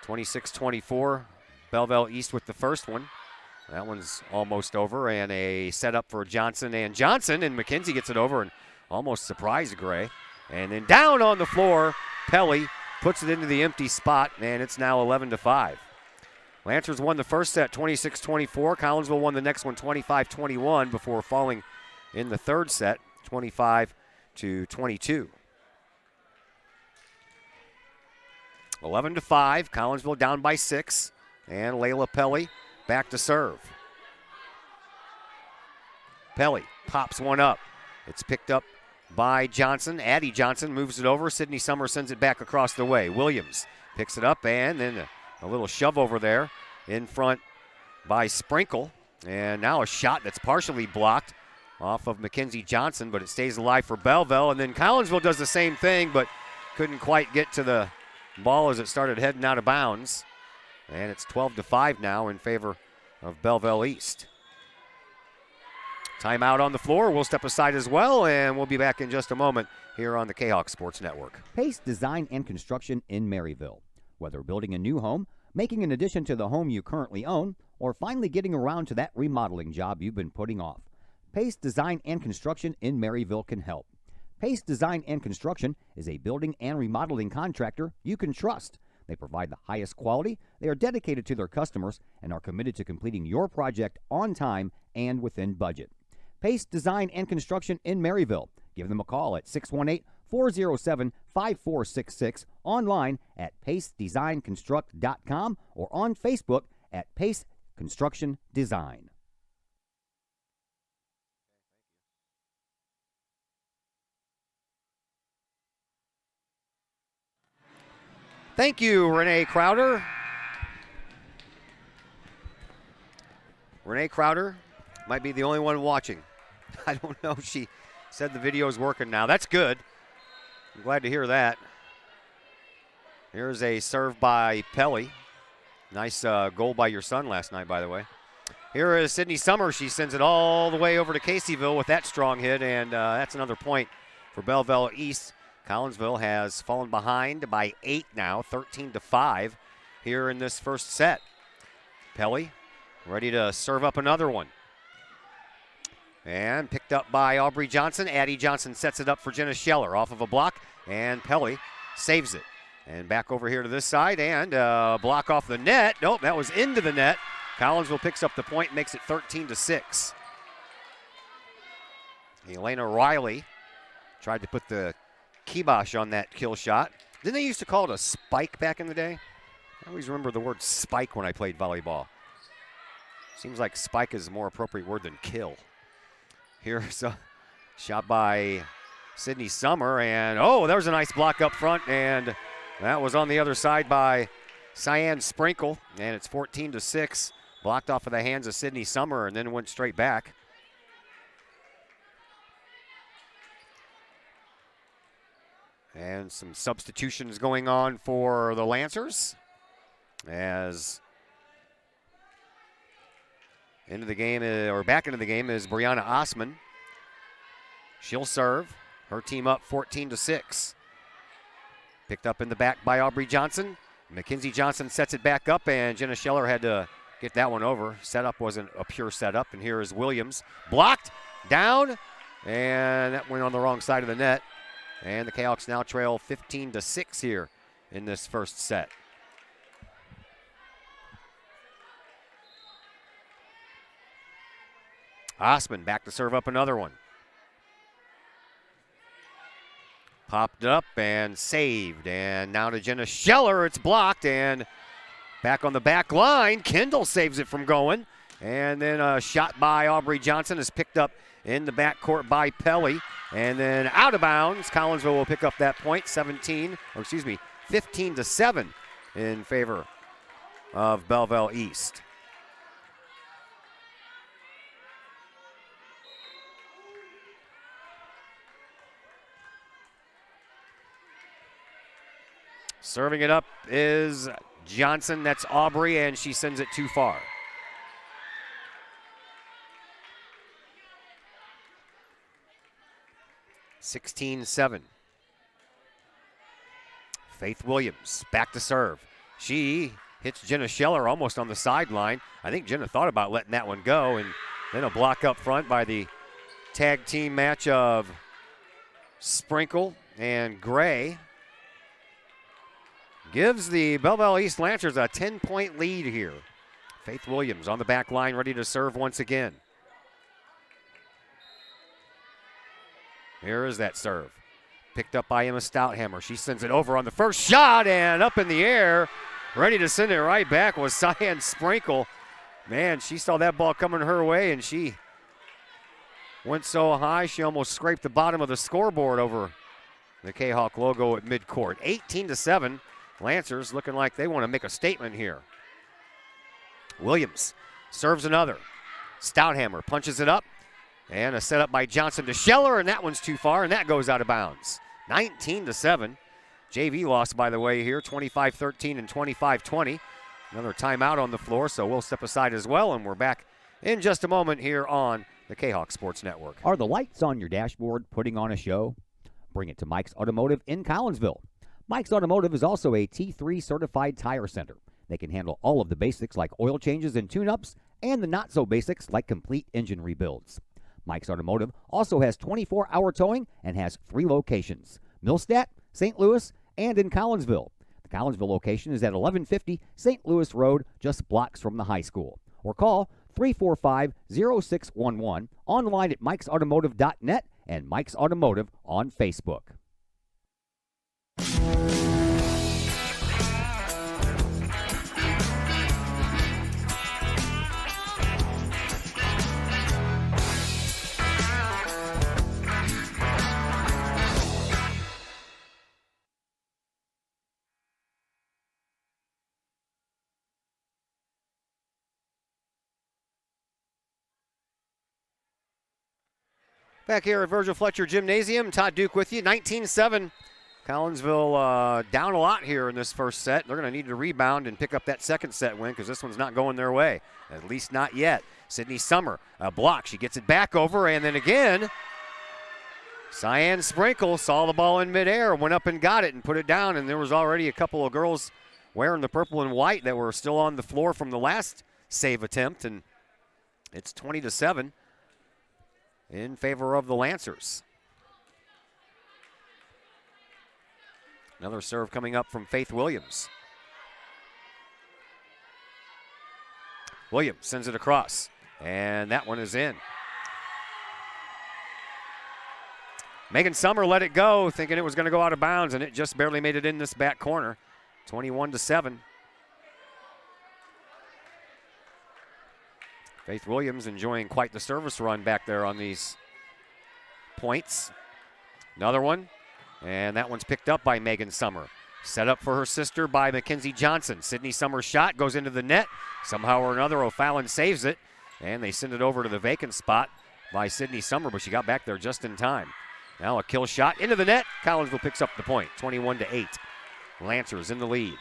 26-24. Belleville East with the first one. That one's almost over, and a setup for Johnson, and McKenzie gets it over and almost surprised Gray. And then down on the floor, Pelly puts it into the empty spot, and it's now 11-5. Lancers won the first set 26-24. Collinsville won the next one 25-21 before falling in the third set 25-22. 11-5. Collinsville down by 6. And Layla Pelly back to serve. Pelly pops one up. It's picked up by Johnson. Addie Johnson moves it over. Sydney Summer sends it back across the way. Williams picks it up, and then a little shove over there in front by Sprinkle. And now a shot that's partially blocked off of Mackenzie Johnson, but it stays alive for Belleville. And then Collinsville does the same thing, but couldn't quite get to the ball as it started heading out of bounds. And it's 12-5 now in favor of Belleville East. Timeout on the floor. We'll step aside as well, and we'll be back in just a moment here on the Kahok Sports Network. Pace Design and Construction in Maryville. Whether building a new home, making an addition to the home you currently own, or finally getting around to that remodeling job you've been putting off, Pace Design and Construction in Maryville can help. Pace Design and Construction is a building and remodeling contractor you can trust. They provide the highest quality, they are dedicated to their customers, and are committed to completing your project on time and within budget. Pace Design and Construction in Maryville. Give them a call at 618-407-5466, online at pacedesignconstruct.com, or on Facebook at Pace Construction Design. Thank you, Renee Crowder. Renee Crowder might be the only one watching. I don't know if she said the video is working now. That's good. I'm glad to hear that. Here's a serve by Pelly. Nice goal by your son last night, by the way. Here is Sydney Summer. She sends it all the way over to Caseyville with that strong hit, and that's another point for Belleville East. Collinsville has fallen behind by 8 now, 13-5 here in this first set. Pelly ready to serve up another one. And picked up by Aubrey Johnson. Addie Johnson sets it up for Jenna Scheller off of a block, and Pelly saves it. And back over here to this side, and block off the net. Nope, that was into the net. Collinsville picks up the point, makes it 13-6. Elena Riley tried to put the kibosh on that kill shot. Didn't they used to call it a spike back in the day? I always remember the word spike when I played volleyball. Seems like spike is a more appropriate word than kill. Here's a shot by Sydney Summer, and oh, there was a nice block up front, and that was on the other side by Cyan Sprinkle, and it's 14-6. Blocked off of the hands of Sydney Summer and then went straight back. And some substitutions going on for the Lancers as into the game, or back into the game, is Brianna Osman. She'll serve. Her team up 14-6. Picked up in the back by Aubrey Johnson. Mackenzie Johnson sets it back up, and Jenna Scheller had to get that one over. Setup wasn't a pure setup, and here is Williams. Blocked, down, and that went on the wrong side of the net. And the Kahawks now trail 15-6 here in this first set. Osman back to serve up another one. Popped up and saved. And now to Jenna Scheller. It's blocked and back on the back line. Kendall saves it from going. And then a shot by Aubrey Johnson is picked up in the backcourt by Pelly. And then out of bounds. Collinsville will pick up that point. 15-7 in favor of Belleville East. Serving it up is Johnson. That's Aubrey, and she sends it too far. (16-7). Faith Williams back to serve. She hits Jenna Scheller almost on the sideline. I think Jenna thought about letting that one go, and then a block up front by the tag team match of Sprinkle and Gray. Gives the Belleville East Lancers a 10-point lead here. Faith Williams on the back line, ready to serve once again. Here is that serve. Picked up by Emma Stouthammer. She sends it over on the first shot and up in the air. Ready to send it right back was Cyan Sprinkle. Man, she saw that ball coming her way, and she went so high she almost scraped the bottom of the scoreboard over the Kahawk logo at midcourt. 18-7. Lancers looking like they want to make a statement here. Williams serves another. Stouthammer punches it up. And a setup by Johnson to Scheller, and that one's too far, and that goes out of bounds. 19-7. JV lost, by the way, here, 25-13 and 25-20. Another timeout on the floor, so we'll step aside as well, and we're back in just a moment here on the Kahawk Sports Network. Are the lights on your dashboard putting on a show? Bring it to Mike's Automotive in Collinsville. Mike's Automotive is also a T3 certified tire center. They can handle all of the basics like oil changes and tune-ups, and the not-so-basics like complete engine rebuilds. Mike's Automotive also has 24-hour towing and has 3 locations: Millstadt, St. Louis, and in Collinsville. The Collinsville location is at 1150 St. Louis Road, just blocks from the high school. Or call 345-0611, online at mikesautomotive.net and Mike's Automotive on Facebook. Back here at Virgil Fletcher Gymnasium, Todd Duke with you. 19-7. Collinsville down a lot here in this first set. They're going to need to rebound and pick up that second set win because this one's not going their way, at least not yet. Sydney Summer, a block. She gets it back over, and then again, Cyan Sprinkle saw the ball in midair, went up and got it and put it down, and there was already a couple of girls wearing the purple and white that were still on the floor from the last save attempt, and it's 20-7. In favor of the Lancers. Another serve coming up from Faith Williams. Williams sends it across, and that one is in. Megan Summer let it go, thinking it was going to go out of bounds, and it just barely made it in this back corner. 21-7. Faith Williams enjoying quite the service run back there on these points. Another one, and that one's picked up by Megan Summer. Set up for her sister by Mackenzie Johnson. Sydney Summer's shot goes into the net. Somehow or another, O'Fallon saves it, and they send it over to the vacant spot by Sydney Summer, but she got back there just in time. Now a kill shot into the net. Collinsville picks up the point, 21-8. Lancers in the lead.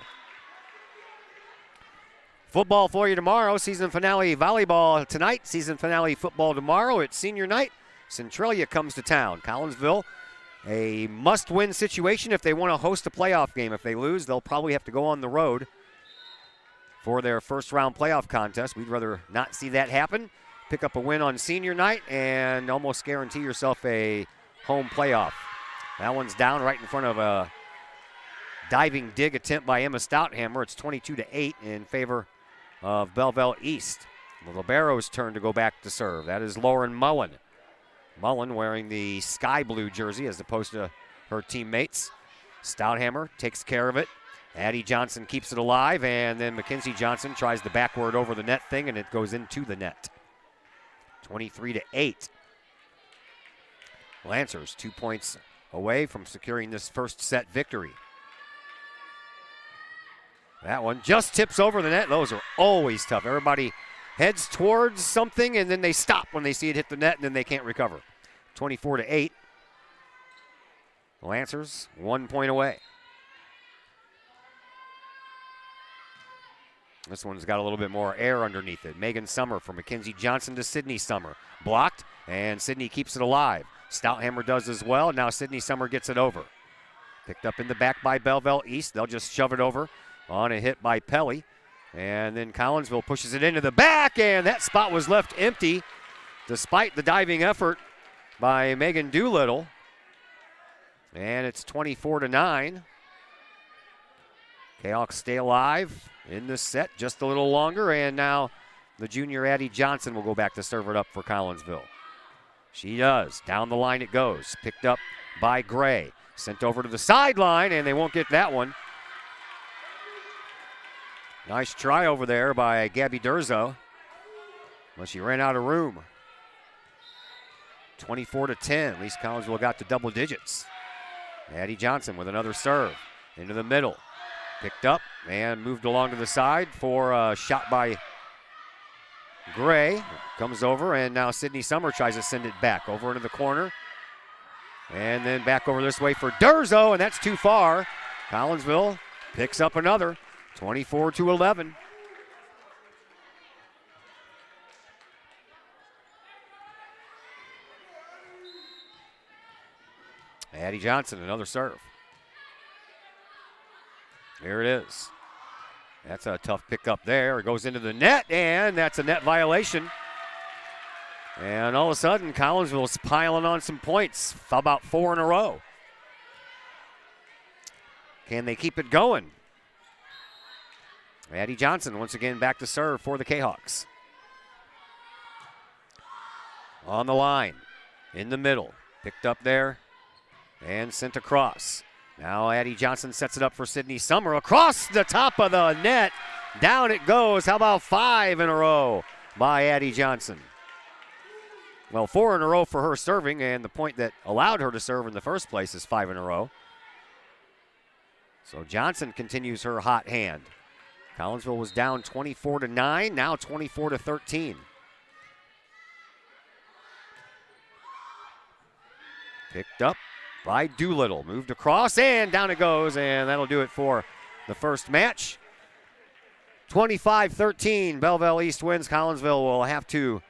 Football for you tomorrow. Season finale volleyball tonight. Season finale football tomorrow. It's senior night. Centralia comes to town. Collinsville, a must-win situation if they want to host a playoff game. If they lose, they'll probably have to go on the road for their first-round playoff contest. We'd rather not see that happen. Pick up a win on senior night and almost guarantee yourself a home playoff. That one's down right in front of a diving dig attempt by Emma Stouthammer. It's 22-8 in favor of Belleville East. The libero's turn to go back to serve. That is Lauren Mullen. Mullen wearing the sky blue jersey as opposed to her teammates. Stouthammer takes care of it. Addie Johnson keeps it alive, and then Mackenzie Johnson tries the backward over the net thing, and it goes into the net. 23-8. Lancers 2 points away from securing this first set victory. That one just tips over the net. Those are always tough. Everybody heads towards something, and then they stop when they see it hit the net, and then they can't recover. 24-8. Lancers 1 point away. This one's got a little bit more air underneath it. Megan Summer from Mackenzie Johnson to Sydney Summer. Blocked, and Sydney keeps it alive. Stouthammer does as well. Now Sydney Summer gets it over. Picked up in the back by Belleville East. They'll just shove it over on a hit by Pelly. And then Collinsville pushes it into the back, and that spot was left empty despite the diving effort by Megan Doolittle. And it's 24-9. Kahok stay alive in this set just a little longer, and now the junior Addie Johnson will go back to serve it up for Collinsville. She does. Down the line it goes. Picked up by Gray. Sent over to the sideline, and they won't get that one. Nice try over there by Gabby Durzo. Well, she ran out of room. 24-10. At least Collinsville got to double digits. Addie Johnson with another serve into the middle. Picked up and moved along to the side for a shot by Gray. Comes over, and now Sydney Summer tries to send it back over into the corner. And then back over this way for Durzo, and that's too far. Collinsville picks up another. 24-11. Addie Johnson, another serve. Here it is. That's a tough pickup there. It goes into the net, and that's a net violation. And all of a sudden, Collinsville's piling on some points, about 4 in a row. Can they keep it going? Addie Johnson once again back to serve for the Kahawks. On the line, in the middle, picked up there and sent across. Now Addie Johnson sets it up for Sydney Summer across the top of the net. Down it goes. How about 5 in a row by Addie Johnson? Well, 4 in a row for her serving, and the point that allowed her to serve in the first place is 5 in a row. So Johnson continues her hot hand. Collinsville was down 24-9, now 24-13. Picked up by Doolittle, moved across, and down it goes, and that'll do it for the first match. 25-13, Belleville East wins. Collinsville will have to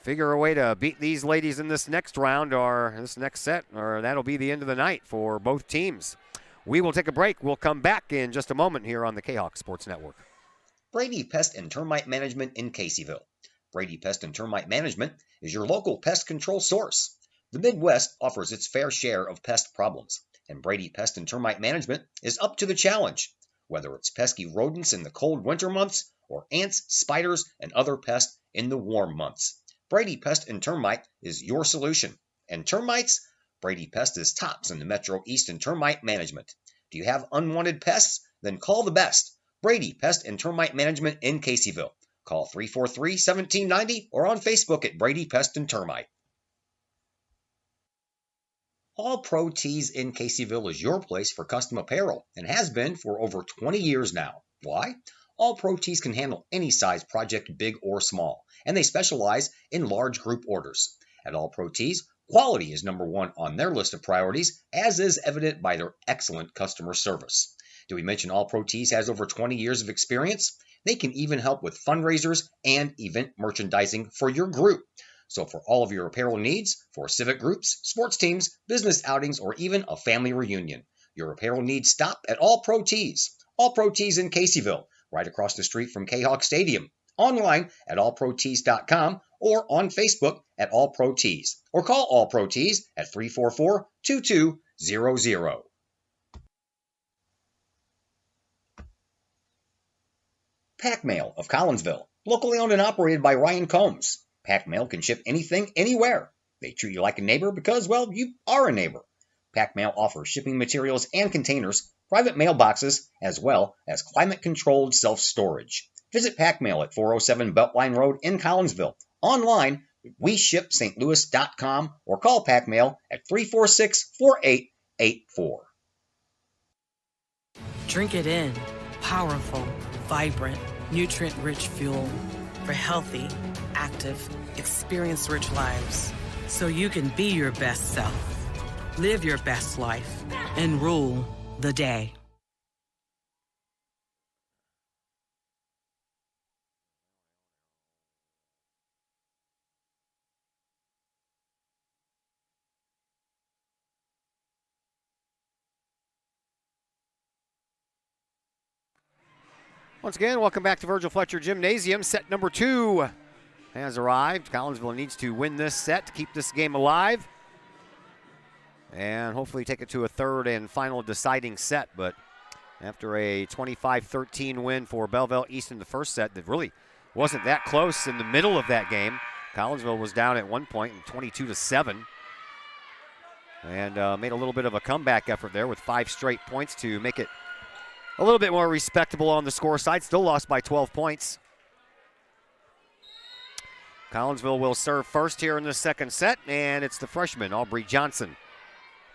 figure a way to beat these ladies in this next round or this next set, or that'll be the end of the night for both teams. We will take a break. We'll come back in just a moment here on the Kahok Sports Network. Brady Pest and Termite Management in Caseyville. Brady Pest and Termite Management is your local pest control source. The Midwest offers its fair share of pest problems, and Brady Pest and Termite Management is up to the challenge. Whether it's pesky rodents in the cold winter months or ants, spiders, and other pests in the warm months, Brady Pest and Termite is your solution. And termites? Brady Pest is tops in the Metro East in termite management. Do you have unwanted pests? Then call the best. Brady Pest and Termite Management in Caseyville. Call 343-1790 or on Facebook at Brady Pest and Termite. All Pro Tees in Caseyville is your place for custom apparel and has been for over 20 years now. Why? All Pro Tees can handle any size project, big or small, and they specialize in large group orders. At All Pro Tees, quality is number one on their list of priorities, as is evident by their excellent customer service. Do we mention All Pro Tees has over 20 years of experience? They can even help with fundraisers and event merchandising for your group. So for all of your apparel needs, for civic groups, sports teams, business outings, or even a family reunion, your apparel needs stop at All Pro Tees. All Pro Tees in Caseyville, right across the street from Kahok Stadium. Online at allprotees.com or on Facebook at All Pro Tees. Or call All Pro Tees at 344-2200. Pack Mail of Collinsville, locally owned and operated by Ryan Combs. Pack Mail can ship anything, anywhere. They treat you like a neighbor because, well, you are a neighbor. Pack Mail offers shipping materials and containers, private mailboxes, as well as climate-controlled self-storage. Visit Pack Mail at 407 Beltline Road in Collinsville. Online, WeShipSt.Louis.com or call Pack Mail at 346-4884. Drink it in. Powerful, vibrant, nutrient-rich fuel for healthy, active, experience-rich lives. So you can be your best self, live your best life, and rule the day. Once again, welcome back to Virgil Fletcher Gymnasium. Set number 2 has arrived. Collinsville needs to win this set to keep this game alive and hopefully take it to a third and final deciding set. But after a 25-13 win for Belleville East in the first set that really wasn't that close in the middle of that game, Collinsville was down at one point, 22-7, and made a little bit of a comeback effort there with 5 straight points to make it a little bit more respectable on the score side. Still lost by 12 points. Collinsville will serve first here in the second set, and it's the freshman, Aubrey Johnson,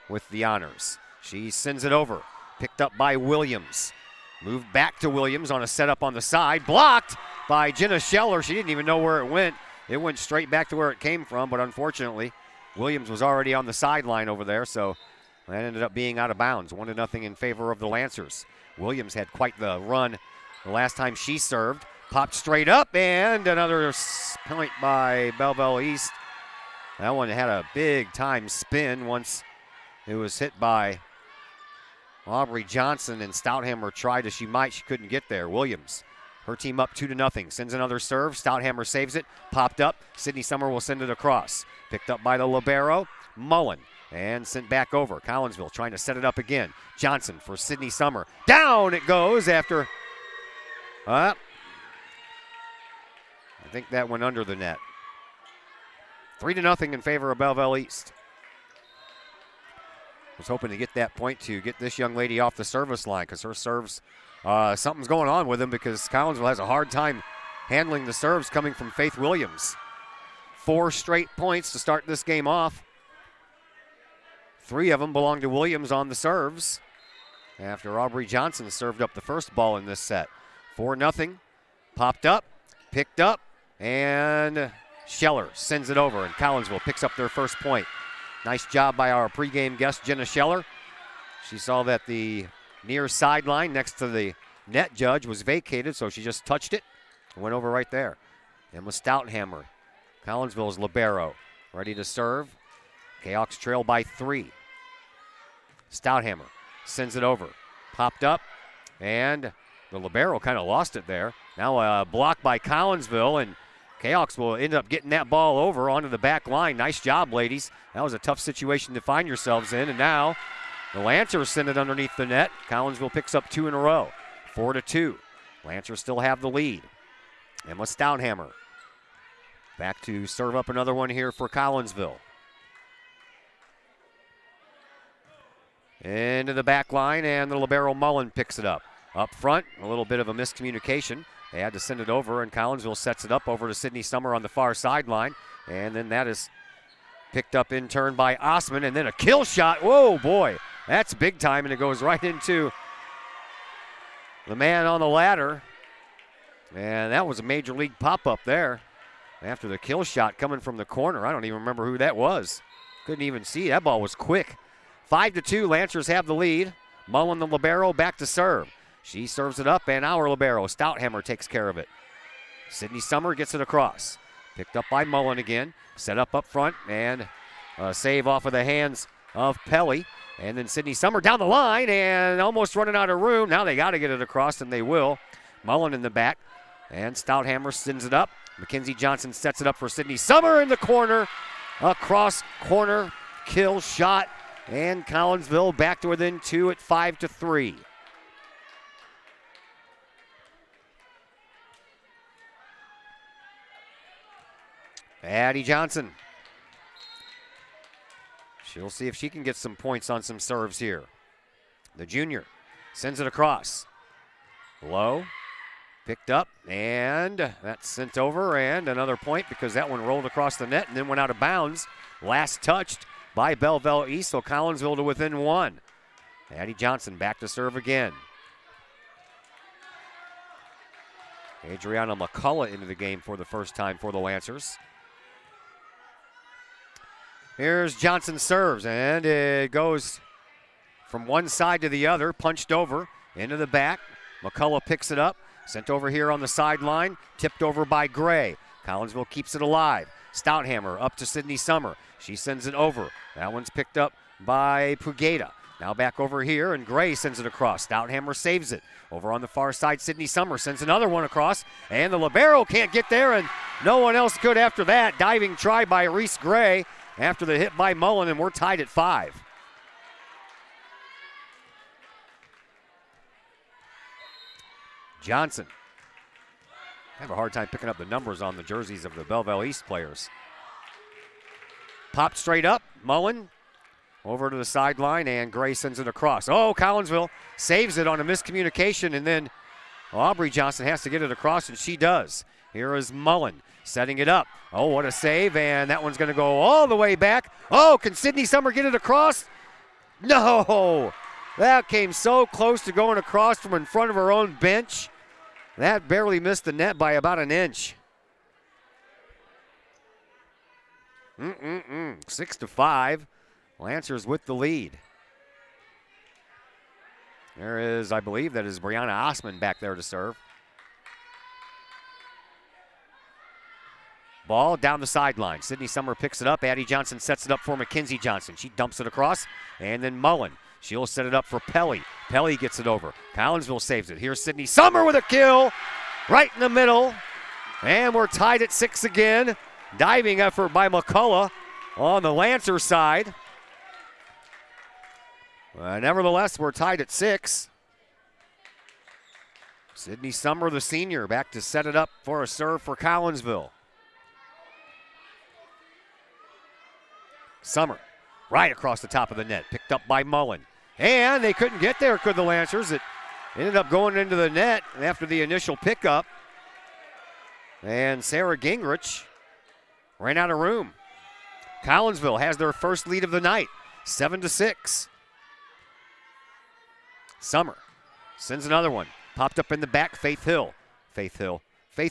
with the honors. She sends it over, picked up by Williams. Moved back to Williams on a setup on the side, blocked by Jenna Scheller. She didn't even know where it went. It went straight back to where it came from, but unfortunately, Williams was already on the sideline over there, so that ended up being out of bounds. 1-0 in favor of the Lancers. Williams had quite the run the last time she served. Popped straight up, and another point by Belleville East. That one had a big-time spin once it was hit by Aubrey Johnson, and Stouthammer tried as she might. She couldn't get there. Williams, her team up 2-0. Sends another serve. Stouthammer saves it. Popped up. Sydney Summer will send it across. Picked up by the libero, Mullen. And sent back over. Collinsville trying to set it up again. Johnson for Sydney Summer. Down it goes after I think that went under the net. 3-0 in favor of Belleville East. Was hoping to get that point to get this young lady off the service line because her serves, something's going on with them because Collinsville has a hard time handling the serves coming from Faith Williams. 4 straight points to start this game off. 3 of them belong to Williams on the serves after Aubrey Johnson served up the first ball in this set. 4-0, popped up, picked up, and Scheller sends it over, and Collinsville picks up their first point. Nice job by our pregame guest, Jenna Scheller. She saw that the near sideline next to the net judge was vacated, so she just touched it and went over right there. Emma Stouthammer, Collinsville's libero, ready to serve. Kahawks trail by 3. Stouthammer sends it over, popped up, and the libero kind of lost it there. Now a block by Collinsville, and Kahawks will end up getting that ball over onto the back line. Nice job, ladies. That was a tough situation to find yourselves in, and now the Lancers send it underneath the net. Collinsville picks up 2 in a row, 4-2. Lancers still have the lead. Emma Stouthammer back to serve up another one here for Collinsville. Into the back line, and the libero Mullen picks it up. Up front, a little bit of a miscommunication. They had to send it over, and Collinsville sets it up over to Sydney Summer on the far sideline. And then that is picked up in turn by Osman, and then a kill shot. Whoa, boy, that's big time, and it goes right into the man on the ladder. And that was a major league pop-up there after the kill shot coming from the corner. I don't even remember who that was. Couldn't even see. That ball was quick. 5-2, Lancers have the lead. Mullen, the libero, back to serve. She serves it up, and our libero, Stouthammer, takes care of it. Sydney Summer gets it across. Picked up by Mullen again. Set up front, and a save off of the hands of Pelly. And then Sydney Summer down the line, and almost running out of room. Now they got to get it across, and they will. Mullen in the back, and Stouthammer sends it up. Mackenzie Johnson sets it up for Sydney Summer in the corner. Across corner, kill shot, and Collinsville back to within 2 at 5-3. Addie Johnson. She'll see if she can get some points on some serves here. The junior sends it across. Low, picked up, and that's sent over, and another point because that one rolled across the net and then went out of bounds. Last touched by Belleville East, so Collinsville to within 1. Addie Johnson back to serve again. Adriana McCullough into the game for the first time for the Lancers. Here's Johnson serves, and it goes from one side to the other, punched over into the back. McCullough picks it up, sent over here on the sideline, tipped over by Gray. Collinsville keeps it alive. Stouthammer up to Sydney Summer. She sends it over. That one's picked up by Pugeda. Now back over here, and Gray sends it across. Stouthammer saves it. Over on the far side, Sydney Summer sends another one across, and the libero can't get there, and no one else could after that. Diving try by Reese Gray after the hit by Mullen, and we're tied at 5. Johnson. I have a hard time picking up the numbers on the jerseys of the Belleville East players. Popped straight up, Mullen over to the sideline, and Gray sends it across. Oh, Collinsville saves it on a miscommunication, and then Aubrey Johnson has to get it across, and she does. Here is Mullen setting it up. Oh, what a save, and that one's going to go all the way back. Oh, can Sydney Summer get it across? No! That came so close to going across from in front of her own bench. That barely missed the net by about an inch. 6-5. Lancers with the lead. There is, I believe, that is Brianna Osman back there to serve. Ball down the sideline. Sydney Summer picks it up. Addie Johnson sets it up for Mackenzie Johnson. She dumps it across, and then Mullen. She'll set it up for Pelly. Pelly gets it over. Collinsville saves it. Here's Sydney Summer with a kill right in the middle. And we're tied at 6 again. Diving effort by McCullough on the Lancer side. Nevertheless, we're tied at 6. Sydney Summer, the senior, back to set it up for a serve for Collinsville. Summer, right across the top of the net, picked up by Mullen. And they couldn't get there, could the Lancers? It ended up going into the net after the initial pickup. And Sarah Gingrich ran out of room. Collinsville has their first lead of the night, 7-6. Summer sends another one. Popped up in the back, Faith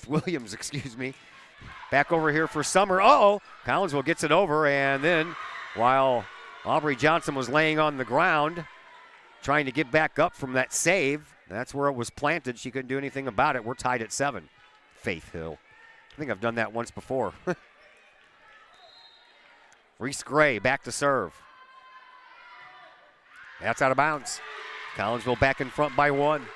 Williams, excuse me. Back over here for Summer. Uh-oh, Collinsville gets it over, and then while Aubrey Johnson was laying on the ground, trying to get back up from that save, that's where it was planted. She couldn't do anything about it. We're tied at 7. Faith Hill. I think I've done that once before. Reese Gray back to serve. That's out of bounds. Collinsville back in front by 1.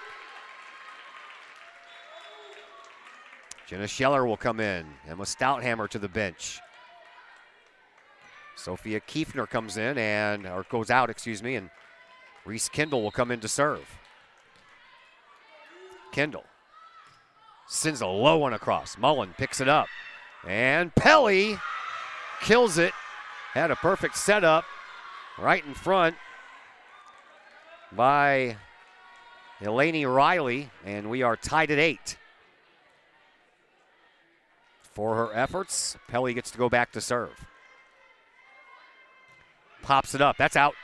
Jenna Scheller will come in. Emma Stouthammer to the bench. Sophia Kiefner comes in or goes out, and Reese Kendall will come in to serve. Kendall sends a low one across. Mullen picks it up. And Pelly kills it. Had a perfect setup right in front by Eleni Riley, and we are tied at 8. For her efforts, Pelly gets to go back to serve. Pops it up. That's out.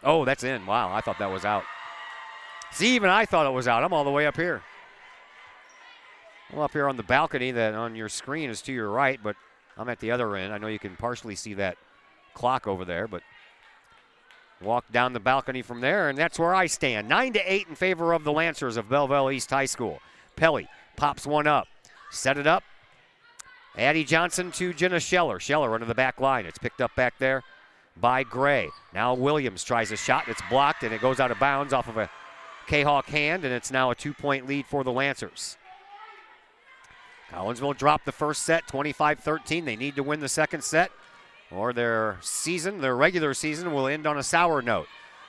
Oh, that's in. Wow, I thought that was out. See, even I thought it was out. I'm all the way up here. I'm up here on the balcony that on your screen is to your right, but I'm at the other end. I know you can partially see that clock over there, but walk down the balcony from there, and that's where I stand. 9-8 in favor of the Lancers of Belleville East High School. Pelly pops one up. Set it up. Addie Johnson to Jenna Scheller. Scheller under the back line. It's picked up back there by Gray. Now Williams tries a shot. It's blocked, and it goes out of bounds off of a Kahok hand, and it's now a 2-point lead for the Lancers. Collinsville dropped the first set, 25-13. They need to win the second set, or their regular season, will end on a sour note.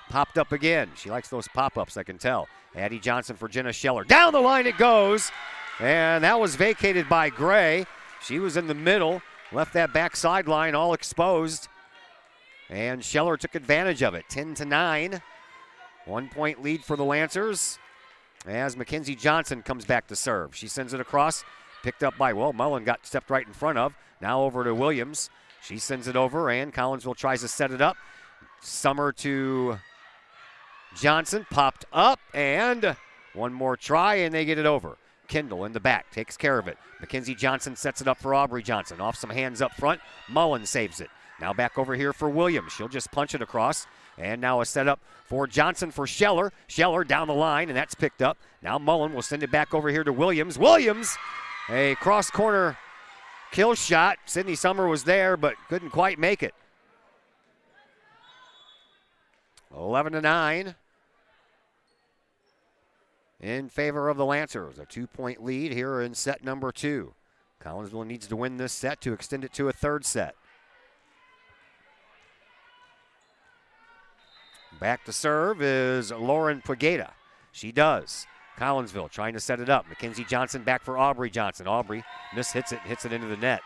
Popped up again. She likes those pop-ups, I can tell. Addie Johnson for Jenna Scheller. Down the line it goes, and that was vacated by Gray. She was in the middle, left that back sideline all exposed, and Scheller took advantage of it. 10-9, 1-point lead for the Lancers as Mackenzie Johnson comes back to serve. She sends it across, picked up by, Mullen got stepped right in front of. Now over to Williams. She sends it over, and Collinsville tries to set it up. Summer to Johnson, popped up, and one more try, and they get it over. Kendall in the back takes care of it. Mackenzie Johnson sets it up for Aubrey Johnson. Off some hands up front. Mullen saves it. Now back over here for Williams. She'll just punch it across. And now a setup for Johnson for Scheller. Scheller down the line, and that's picked up. Now Mullen will send it back over here to Williams. Williams, a cross-corner kill shot. Sydney Summer was there, but couldn't quite make it. 11-9. In favor of the Lancers. A 2-point lead here in set number 2. Collinsville needs to win this set to extend it to a third set. Back to serve is Lauren Pageta. She does. Collinsville trying to set it up. Mackenzie Johnson back for Aubrey Johnson. Aubrey hits it into the net.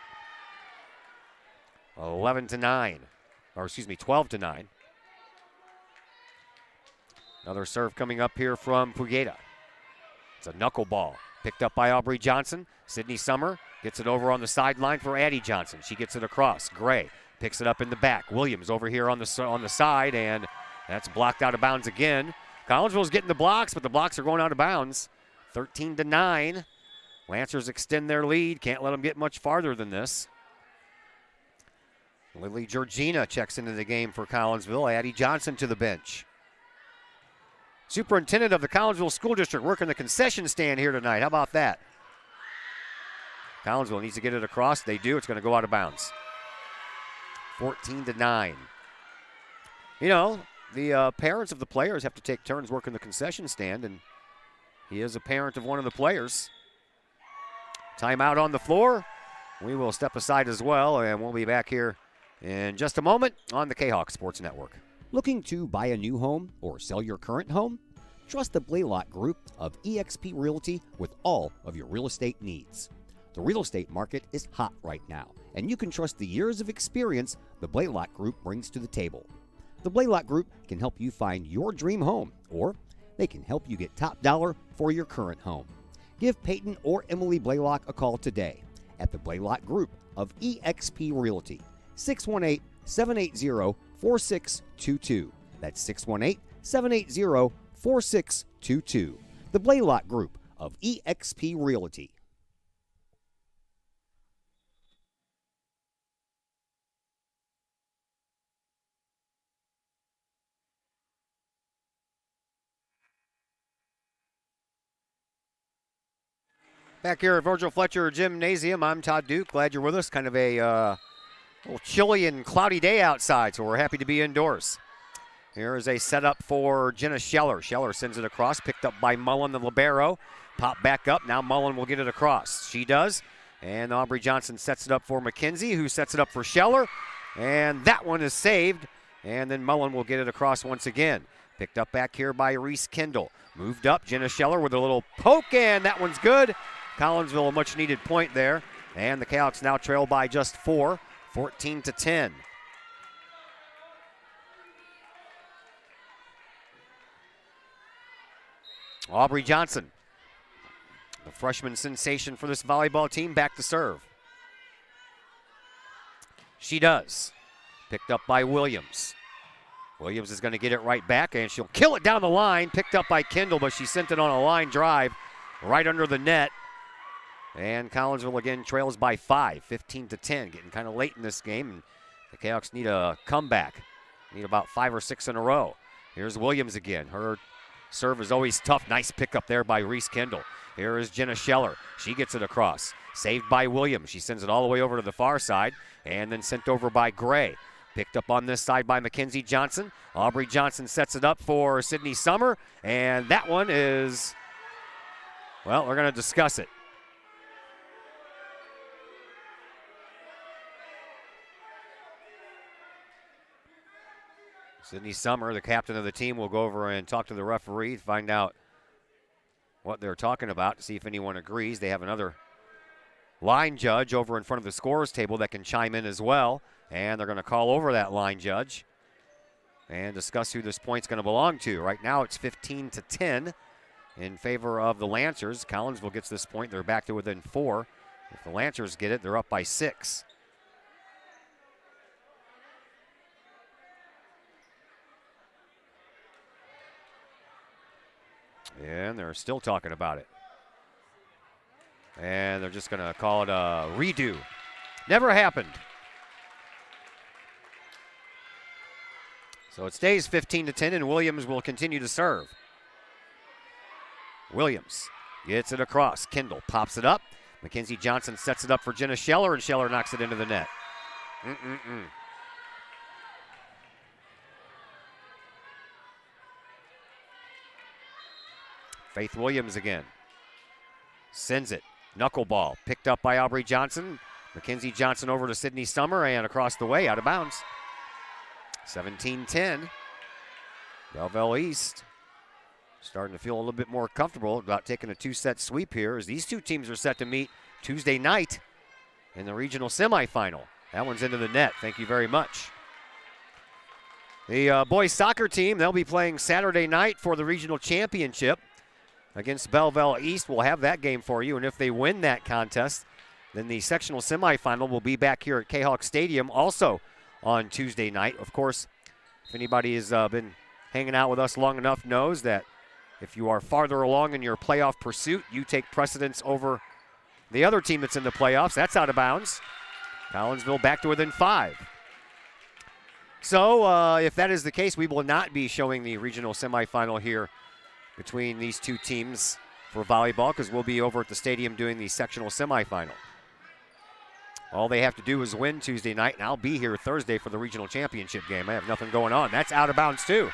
12-9. Another serve coming up here from Pugeda. It's a knuckleball. Picked up by Aubrey Johnson. Sydney Summer gets it over on the sideline for Addie Johnson. She gets it across. Gray picks it up in the back. Williams over here on the side, and that's blocked out of bounds again. Collinsville's getting the blocks, but the blocks are going out of bounds. 13-9. Lancers extend their lead. Can't let them get much farther than this. Lily Georgina checks into the game for Collinsville. Addie Johnson to the bench. Superintendent of the Collinsville School District working the concession stand here tonight. How about that? Collinsville needs to get it across. They do. It's going to go out of bounds. 14-9. You know, the parents of the players have to take turns working the concession stand, and he is a parent of one of the players. Timeout on the floor. We will step aside as well, and we'll be back here in just a moment on the Kahok Sports Network. Looking to buy a new home or sell your current home? Trust the Blaylock Group of eXp Realty with all of your real estate needs. The real estate market is hot right now, and you can trust the years of experience the Blaylock Group brings to the table. The Blaylock Group can help you find your dream home, or they can help you get top dollar for your current home. Give Peyton or Emily Blaylock a call today at the Blaylock Group of eXp Realty, 618-780-4622. That's 618-780-4622. The Blaylock Group of eXp Realty. Back here at Virgil Fletcher Gymnasium, I'm Todd Duke. Glad you're with us. Kind of a little chilly and cloudy day outside, so we're happy to be indoors. Here is a setup for Jenna Scheller. Scheller sends it across, picked up by Mullen, the libero. Pop back up. Now Mullen will get it across. She does. And Aubrey Johnson sets it up for McKenzie, who sets it up for Scheller. And that one is saved. And then Mullen will get it across once again. Picked up back here by Reese Kendall. Moved up, Jenna Scheller with a little poke, and that one's good. Collinsville, a much-needed point there. And the Cahoks now trail by just 4, 14-10. Aubrey Johnson, the freshman sensation for this volleyball team, back to serve. She does. Picked up by Williams. Williams is going to get it right back, and she'll kill it down the line. Picked up by Kendall, but she sent it on a line drive right under the net. And Collinsville again trails by 5, 15-10. Getting kind of late in this game, and the Cahoks need a comeback. Need about 5 or 6 in a row. Here's Williams again. Her serve is always tough. Nice pickup there by Reese Kendall. Here is Jenna Scheller. She gets it across. Saved by Williams. She sends it all the way over to the far side, and then sent over by Gray. Picked up on this side by Mackenzie Johnson. Aubrey Johnson sets it up for Sydney Summer, and that one is, well, we're going to discuss it. Sydney Summer, the captain of the team, will go over and talk to the referee to find out what they're talking about, to see if anyone agrees. They have another line judge over in front of the scorer's table that can chime in as well, and they're going to call over that line judge and discuss who this point's going to belong to. Right now it's 15-10 in favor of the Lancers. Collinsville gets this point. They're back to within 4. If the Lancers get it, they're up by 6. And they're still talking about it. And they're just going to call it a redo. Never happened. So it stays 15-10, and Williams will continue to serve. Williams gets it across. Kendall pops it up. Mackenzie Johnson sets it up for Jenna Scheller, and Scheller knocks it into the net. Faith Williams again. Sends it. Knuckleball picked up by Aubrey Johnson. Mackenzie Johnson over to Sydney Summer and across the way, out of bounds. 17-10. Belleville East starting to feel a little bit more comfortable about taking a 2-set sweep here, as these two teams are set to meet Tuesday night in the regional semifinal. That one's into the net. Thank you very much. The boys soccer team, they'll be playing Saturday night for the regional championship against Belleville East. We'll have that game for you, and if they win that contest, then the sectional semifinal will be back here at Kahok Stadium also on Tuesday night. Of course, if anybody has been hanging out with us long enough knows that if you are farther along in your playoff pursuit, you take precedence over the other team that's in the playoffs. That's out of bounds. Collinsville back to within 5. So if that is the case, we will not be showing the regional semifinal here between these two teams for volleyball, because we'll be over at the stadium doing the sectional semifinal. All they have to do is win Tuesday night, and I'll be here Thursday for the regional championship game. I have nothing going on. That's out of bounds too.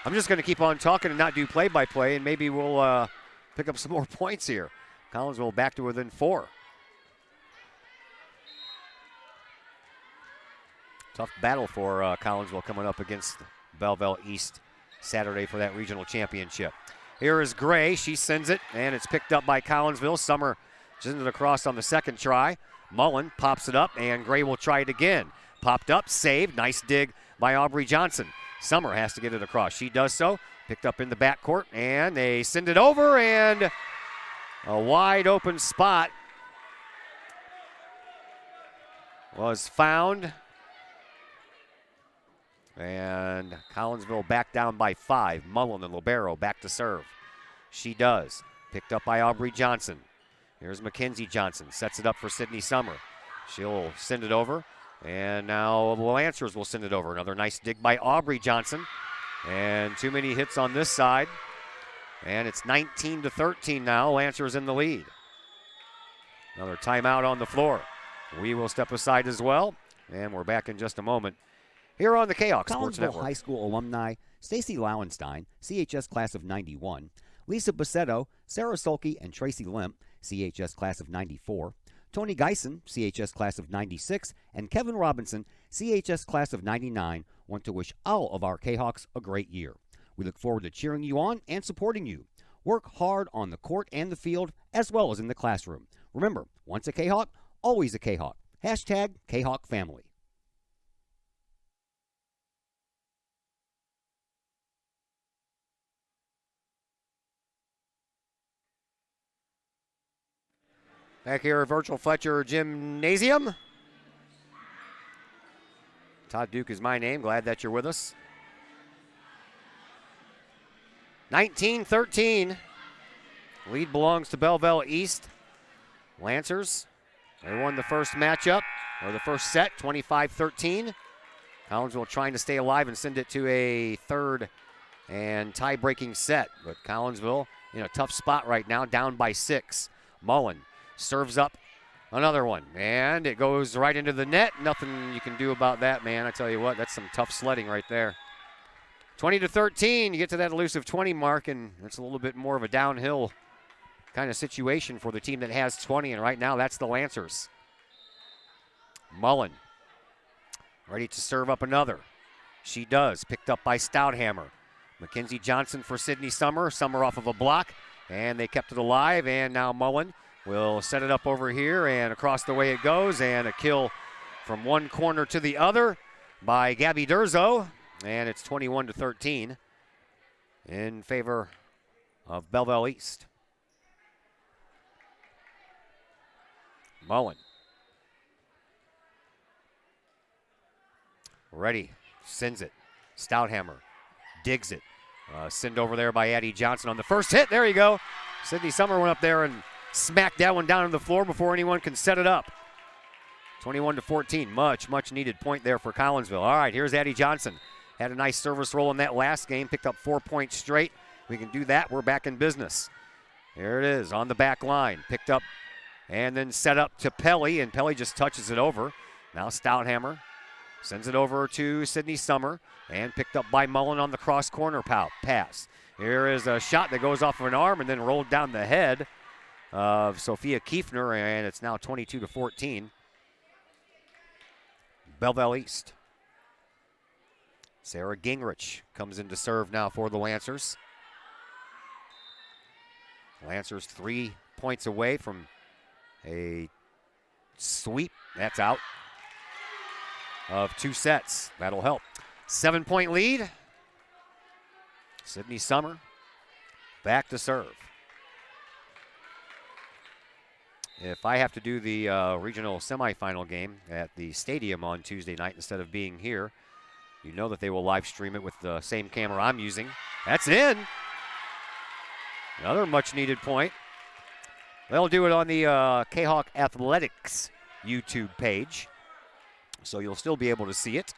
I'm just going to keep on talking and not do play-by-play, and maybe we'll pick up some more points here. Collinsville back to within 4. Tough battle for Collinsville coming up against Belleville East Saturday for that regional championship. Here is Gray. She sends it, and it's picked up by Collinsville. Summer sends it across on the second try. Mullen pops it up, and Gray will try it again. Popped up, saved. Nice dig by Aubrey Johnson. Summer has to get it across. She does so. Picked up in the backcourt, and they send it over, and a wide open spot was found. And Collinsville back down by 5. Mullen and Libero back to serve. She does. Picked up by Aubrey Johnson. Here's Mackenzie Johnson. Sets it up for Sydney Summer. She'll send it over. And now the Lancers will send it over. Another nice dig by Aubrey Johnson. And too many hits on this side. And it's 19-13 now. Lancers in the lead. Another timeout on the floor. We will step aside as well. And we're back in just a moment here on the Kahok Sports Collinsville Network. High School alumni Stacy Lauenstein, CHS class of 91, Lisa Bassetto, Sarah Sulke, and Tracy Limp, CHS class of 94, Tony Geisen, CHS class of 96, and Kevin Robinson, CHS class of 99, want to wish all of our Kahawks a great year. We look forward to cheering you on and supporting you. Work hard on the court and the field, as well as in the classroom. Remember, once a Kahawk, always a Kahawk. Hashtag Kahawk Family. Back here at Virtual Fletcher Gymnasium. Todd Duke is my name. Glad that you're with us. 19-13. Lead belongs to Belleville East. Lancers, they won the first matchup, or the first set, 25-13. Collinsville trying to stay alive and send it to a third and tie-breaking set. But Collinsville in a tough spot right now, down by 6. Mullen serves up another one, and it goes right into the net. Nothing you can do about that, man. I tell you what, that's some tough sledding right there. 20-13, you get to that elusive 20 mark, and it's a little bit more of a downhill kind of situation for the team that has 20, and right now that's the Lancers. Mullen ready to serve up another. She does, picked up by Stouthammer. Mackenzie Johnson for Sydney Summer. Summer off of a block, and they kept it alive, and now Mullen will set it up over here, and across the way it goes, and a kill from one corner to the other by Gabby Durzo, and it's 21-13 in favor of Belleville East. Mullen. Ready, sends it. Stouthammer digs it. Send over there by Addie Johnson on the first hit. There you go. Sydney Summer went up there and smacked that one down on the floor before anyone can set it up. 21-14, much needed point there for Collinsville. All right, here's Addie Johnson. Had a nice service roll in that last game, picked up 4 points straight. We can do that, we're back in business. Here it is on the back line, picked up and then set up to Pelly, and Pelly just touches it over. Now Stouthammer sends it over to Sydney Summer, and picked up by Mullen on the cross corner pass. Here is a shot that goes off of an arm and then rolled down the head of Sophia Kiefner, and it's now 22-14. Belleville East. Sarah Gingrich comes in to serve now for the Lancers. Lancers 3 points away from a sweep. That's out of 2 sets. That'll help. 7-point lead. Sydney Summer back to serve. If I have to do the regional semifinal game at the stadium on Tuesday night instead of being here, you know that they will live stream it with the same camera I'm using. That's in. Another much needed point. They'll do it on the Kahok Athletics YouTube page, so you'll still be able to see it.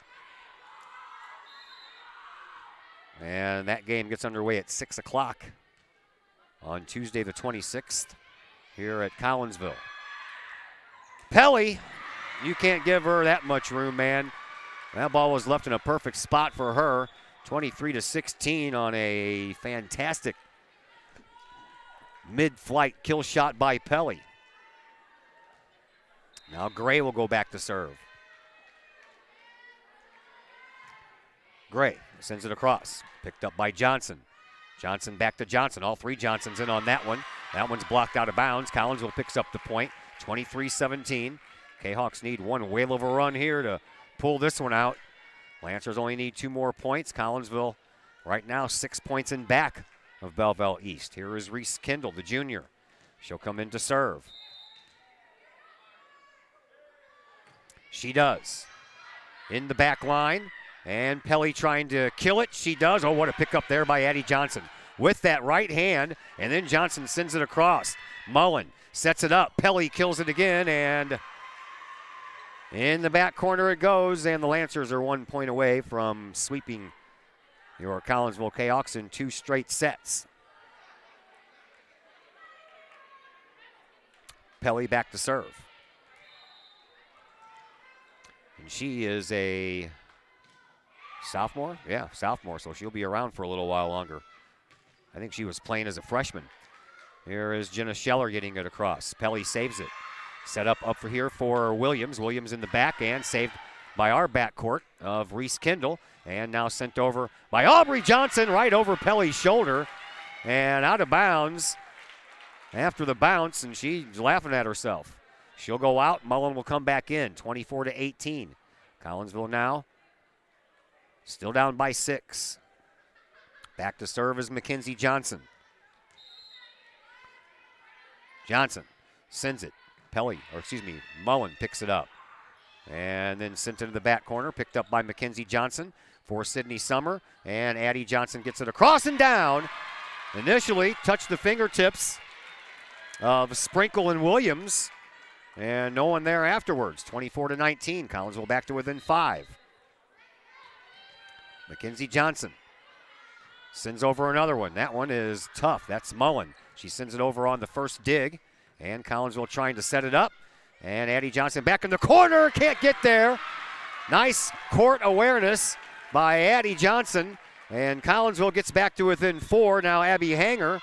And that game gets underway at 6 o'clock on Tuesday the 26th here at Collinsville. Pelly, you can't give her that much room, man. That ball was left in a perfect spot for her. 23-16 on a fantastic mid-flight kill shot by Pelly. Now Gray will go back to serve. Gray sends it across. Picked up by Johnson. Johnson back to Johnson. All three Johnsons in on that one. That one's blocked out of bounds. Collinsville picks up the point, 23-17. K-Hawks need one whale of a run here to pull this one out. Lancers only need 2 more points. Collinsville right now 6 points in back of Belleville East. Here is Reese Kendall, the junior. She'll come in to serve. She does. In the back line, and Pelly trying to kill it. She does. Oh, what a pickup there by Addie Johnson. With that right hand, and then Johnson sends it across. Mullen sets it up. Pelly kills it again, and in the back corner it goes, and the Lancers are 1 point away from sweeping your Collinsville K-Hawks in 2 straight sets. Pelly back to serve. And she is a sophomore? Yeah, sophomore, so she'll be around for a little while longer. I think she was playing as a freshman. Here is Jenna Scheller getting it across. Pelly saves it. Set up for here for Williams. Williams in the back and saved by our backcourt of Reese Kendall. And now sent over by Aubrey Johnson right over Pelly's shoulder. And out of bounds after the bounce, and she's laughing at herself. She'll go out. Mullen will come back in, 24-18. Collinsville now still down by 6. Back to serve is Mackenzie Johnson. Johnson sends it. Mullen picks it up. And then sent into the back corner, picked up by Mackenzie Johnson for Sydney Summer. And Addie Johnson gets it across and down. Initially touched the fingertips of Sprinkle and Williams. And no one there afterwards. 24-19. Collinsville back to within 5. Mackenzie Johnson sends over another one. That one is tough. That's Mullen. She sends it over on the first dig. And Collinsville trying to set it up. And Addie Johnson back in the corner. Can't get there. Nice court awareness by Addie Johnson. And Collinsville gets back to within 4. Now Abby Hanger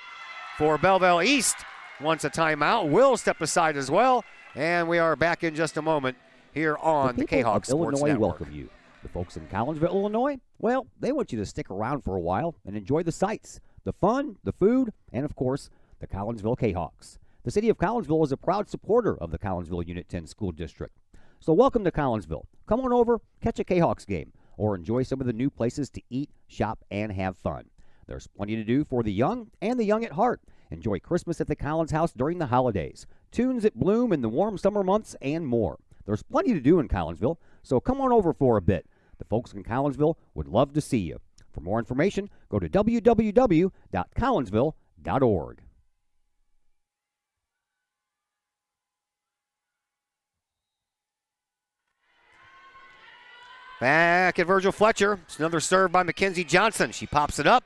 for Belleville East wants a timeout. Will step aside as well. And we are back in just a moment here on the K-Hawk Sports Illinois Network. welcome you. The folks in Collinsville, Illinois, well, they want you to stick around for a while and enjoy the sights, the fun, the food, and, of course, the Collinsville K-Hawks. The city of Collinsville is a proud supporter of the Collinsville Unit 10 School District. So welcome to Collinsville. Come on over, catch a K-Hawks game, or enjoy some of the new places to eat, shop, and have fun. There's plenty to do for the young and the young at heart. Enjoy Christmas at the Collins House during the holidays, tunes that bloom in the warm summer months, and more. There's plenty to do in Collinsville, so come on over for a bit. The folks in Collinsville would love to see you. For more information, go to www.collinsville.org. Back at Virgil Fletcher. It's another serve by Mackenzie Johnson. She pops it up,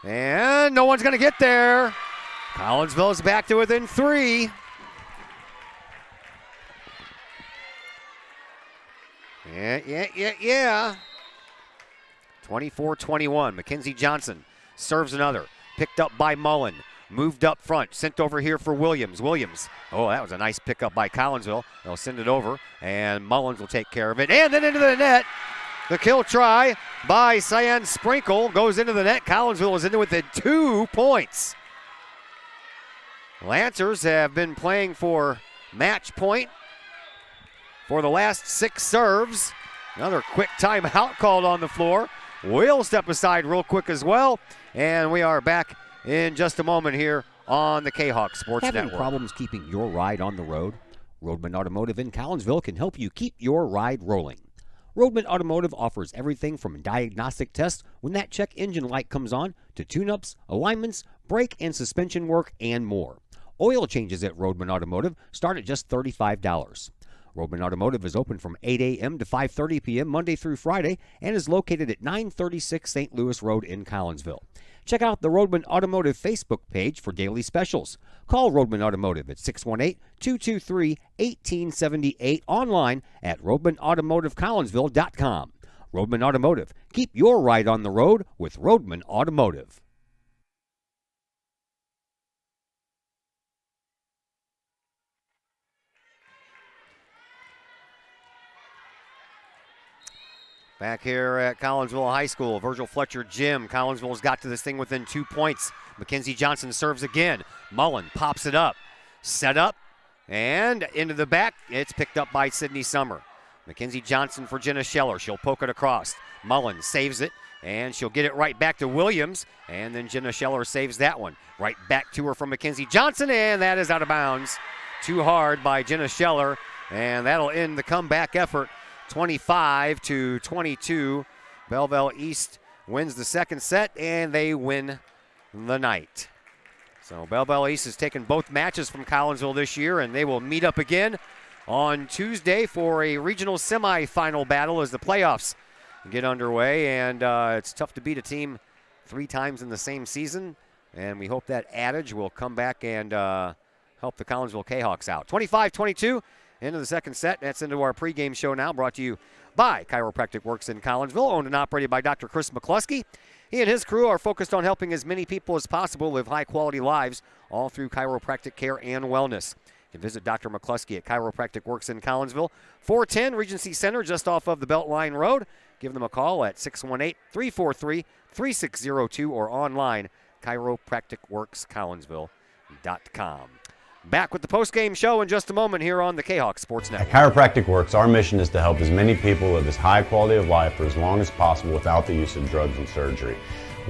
and no one's going to get there. Collinsville is back to within 3. Yeah. 24-21. Mackenzie Johnson serves another. Picked up by Mullen. Moved up front. Sent over here for Williams. Oh, that was a nice pickup by Collinsville. They'll send it over, and Mullins will take care of it. And then into the net. The kill try by Cyan Sprinkle goes into the net. Collinsville is in within 2 points. Lancers have been playing for match point for the last 6 serves. Another quick timeout called on the floor. We'll step aside real quick as well. And we are back in just a moment here on the K-Hawk Sports Having Network. problems keeping your ride on the road? Roadman Automotive in Collinsville can help you keep your ride rolling. Roadman Automotive offers everything from diagnostic tests when that check engine light comes on to tune-ups, alignments, brake and suspension work, and more. Oil changes at Roadman Automotive start at just $35. Roadman Automotive is open from 8 a.m. to 5:30 p.m. Monday through Friday and is located at 936 St. Louis Road in Collinsville. Check out the Roadman Automotive Facebook page for daily specials. Call Roadman Automotive at 618-223-1878 online at roadmanautomotivecollinsville.com. Roadman Automotive. Keep your ride on the road with Roadman Automotive. Back here at Collinsville High School, Virgil Fletcher Gym. Collinsville's got to this thing within 2 points. Mackenzie Johnson serves again. Mullen pops it up. Set up and into the back. It's picked up by Sydney Summer. Mackenzie Johnson for Jenna Scheller. She'll poke it across. Mullen saves it, and she'll get it right back to Williams. And then Jenna Scheller saves that one. Right back to her from Mackenzie Johnson, and that is out of bounds. Too hard by Jenna Scheller, and that'll end the comeback effort. 25-22. Belleville East wins the second set, and they win the night. So Belleville East has taken both matches from Collinsville this year, and they will meet up again on Tuesday for a regional semifinal battle as the playoffs get underway. And it's tough to beat a team 3 times in the same season, and we hope that adage will come back and help the Collinsville Kahawks out. 25-22. Into the second set. That's into our pregame show now, brought to you by Chiropractic Works in Collinsville, owned and operated by Dr. Chris McCluskey. He and his crew are focused on helping as many people as possible live high-quality lives, all through chiropractic care and wellness. You can visit Dr. McCluskey at Chiropractic Works in Collinsville, 410 Regency Center, just off of the Beltline Road. Give them a call at 618-343-3602 or online, chiropracticworkscollinsville.com. Back with the post-game show in just a moment here on the Kahok Sports Network. At Chiropractic Works, our mission is to help as many people live as high quality of life for as long as possible without the use of drugs and surgery.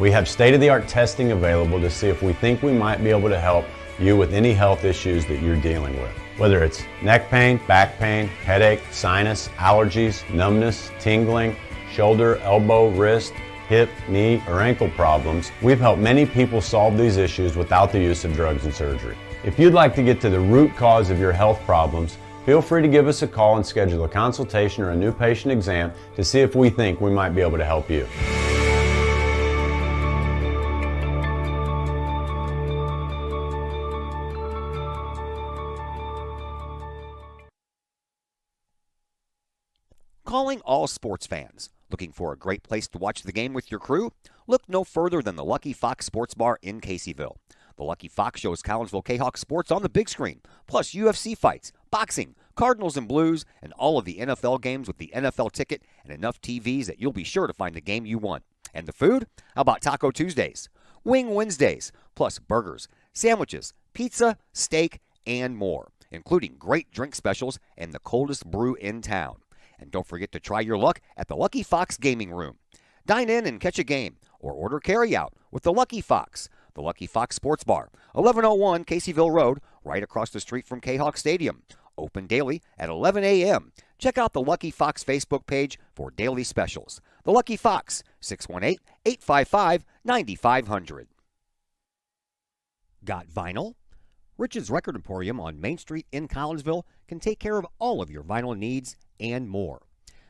We have state-of-the-art testing available to see if we think we might be able to help you with any health issues that you're dealing with. Whether it's neck pain, back pain, headache, sinus, allergies, numbness, tingling, shoulder, elbow, wrist, hip, knee, or ankle problems, we've helped many people solve these issues without the use of drugs and surgery. If you'd like to get to the root cause of your health problems, feel free to give us a call and schedule a consultation or a new patient exam to see if we think we might be able to help you. Calling all sports fans. Looking for a great place to watch the game with your crew? Look no further than the Lucky Fox Sports Bar in Caseyville. The Lucky Fox shows Collinsville Kahawk sports on the big screen, plus UFC fights, boxing, Cardinals and Blues, and all of the NFL games with the NFL ticket and enough TVs that you'll be sure to find the game you want. And the food? How about Taco Tuesdays, Wing Wednesdays, plus burgers, sandwiches, pizza, steak, and more, including great drink specials and the coldest brew in town. And don't forget to try your luck at the Lucky Fox Gaming Room. Dine in and catch a game, or order carry-out with the Lucky Fox. The Lucky Fox Sports Bar, 1101 Caseyville Road, right across the street from Kahawk Stadium. Open daily at 11 a.m. Check out the Lucky Fox Facebook page for daily specials. The Lucky Fox, 618-855-9500. Got vinyl? Rich's Record Emporium on Main Street in Collinsville can take care of all of your vinyl needs and more.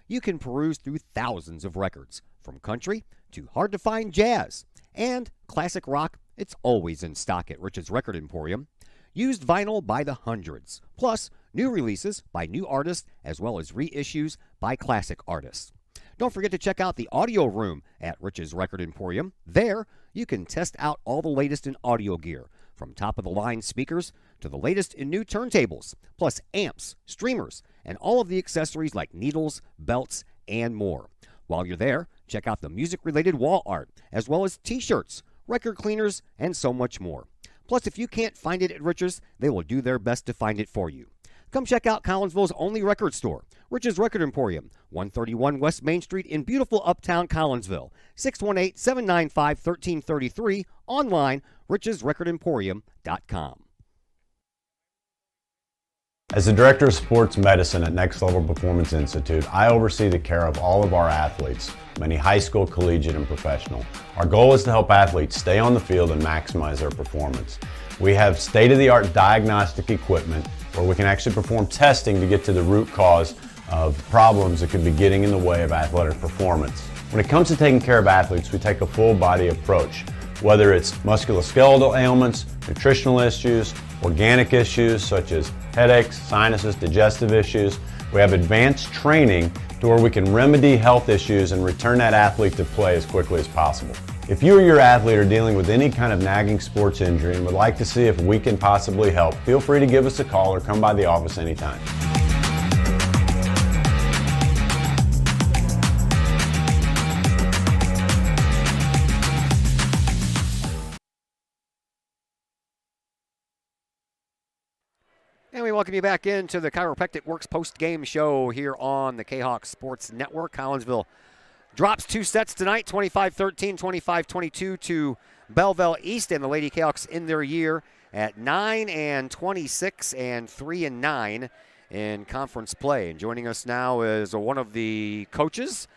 You can peruse through thousands of records, from country to hard-to-find jazz and classic rock. It's always in stock at Rich's Record Emporium. Used vinyl by the hundreds, plus new releases by new artists as well as reissues by classic artists. Don't forget to check out the audio room at Rich's Record Emporium. There, you can test out all the latest in audio gear, from top-of-the-line speakers to the latest in new turntables, plus amps, streamers, and all of the accessories like needles, belts, and more. While you're there, check out the music-related wall art, as well as t-shirts, record cleaners, and so much more. Plus, if you can't find it at Rich's, they will do their best to find it for you. Come check out Collinsville's only record store, Rich's Record Emporium, 131 West Main Street in beautiful uptown Collinsville, 618-795-1333, online, richesrecordemporium.com. As the Director of Sports Medicine at Next Level Performance Institute, I oversee the care of all of our athletes, many high school, collegiate, and professional. Our goal is to help athletes stay on the field and maximize their performance. We have state-of-the-art diagnostic equipment where we can actually perform testing to get to the root cause of problems that could be getting in the way of athletic performance. When it comes to taking care of athletes, we take a full-body approach, whether it's musculoskeletal ailments, nutritional issues, organic issues such as headaches, sinuses, digestive issues. We have advanced training to where we can remedy health issues and return that athlete to play as quickly as possible. If you or your athlete are dealing with any kind of nagging sports injury and would like to see if we can possibly help, feel free to give us a call or come by the office anytime. welcome you back into the Chiropractic Works post-game show here on the Kahok Sports Network. Collinsville drops 2 sets tonight, 25-13, 25-22 to Belleville East, and the Lady Kahawks in their year at 9-26 and 3-9 in conference play. And joining us now is one of the coaches.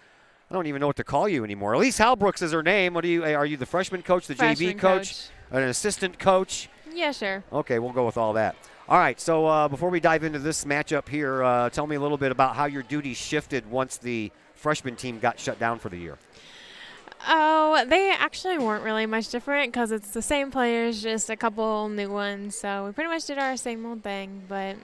I don't even know what to call you anymore. Elise Halbrooks is her name. Are you the freshman coach, the Freshman JV coach, an assistant coach? Yeah, sure. Okay, we'll go with all that. All right, so before we dive into this matchup here, tell me a little bit about how your duties shifted once the freshman team got shut down for the year. Oh, they actually weren't really much different because it's the same players, just a couple new ones. So we pretty much did our same old thing, but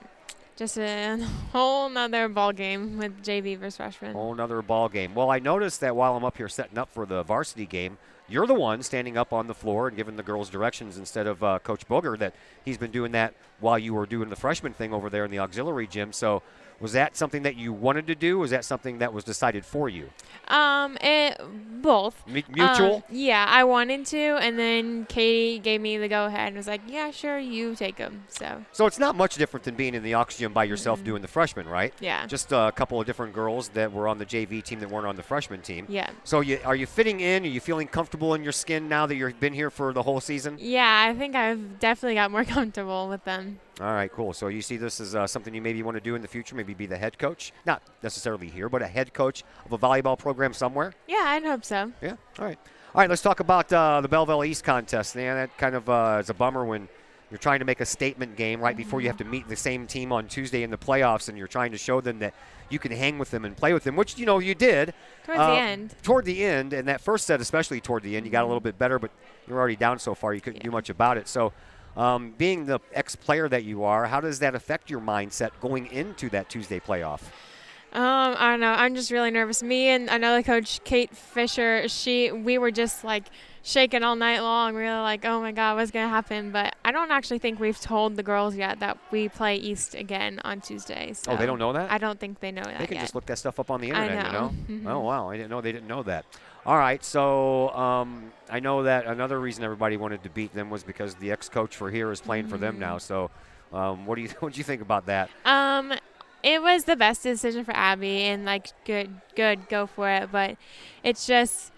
just a whole nother ball game with JV versus freshman. Whole nother ball game. Well, I noticed that while I'm up here setting up for the varsity game, you're the one standing up on the floor and giving the girls directions instead of Coach Booger, that he's been doing that while you were doing the freshman thing over there in the auxiliary gym. So was that something that you wanted to do? Was that something that was decided for you? Both. Mutual? Yeah, I wanted to, and then Katie gave me the go-ahead and was like, yeah, sure, you take them. So it's not much different than being in the aux gym by yourself doing the freshman, right? Yeah. Just a couple of different girls that were on the JV team that weren't on the freshman team. Yeah. So are you fitting in? Are you feeling comfortable in your skin now that you've been here for the whole season? Yeah, I think I've definitely got more comfortable with them. All right, cool. So you see this as something you maybe want to do in the future, maybe be the head coach? Not necessarily here, but a head coach of a volleyball program somewhere? Yeah, I'd hope so. Yeah, all right. All right, let's talk about the Belleville East contest. Yeah, that kind of is a bummer when you're trying to make a statement game right before you have to meet the same team on Tuesday in the playoffs, and you're trying to show them that you can hang with them and play with them, which, you did. Towards the end. Toward the end, and that first set especially toward the end, you got a little bit better, but you're already down so far you couldn't do much about it. So being the ex-player that you are, how does that affect your mindset going into that Tuesday playoff? I don't know. I'm just really nervous. Me and another coach, Kate Fisher, we were just like shaking all night long. We were like, oh my God, what's going to happen? But I don't actually think we've told the girls yet that we play East again on Tuesday. So Oh, they don't know that? I don't think they know that They can yet. just look that stuff up on the internet, I know. Mm-hmm. Oh, wow. I didn't know they didn't know that. All right, so I know that another reason everybody wanted to beat them was because the ex-coach for here is playing for them now. So what do you think about that? It was the best decision for Abby, and good, go for it. But it's just,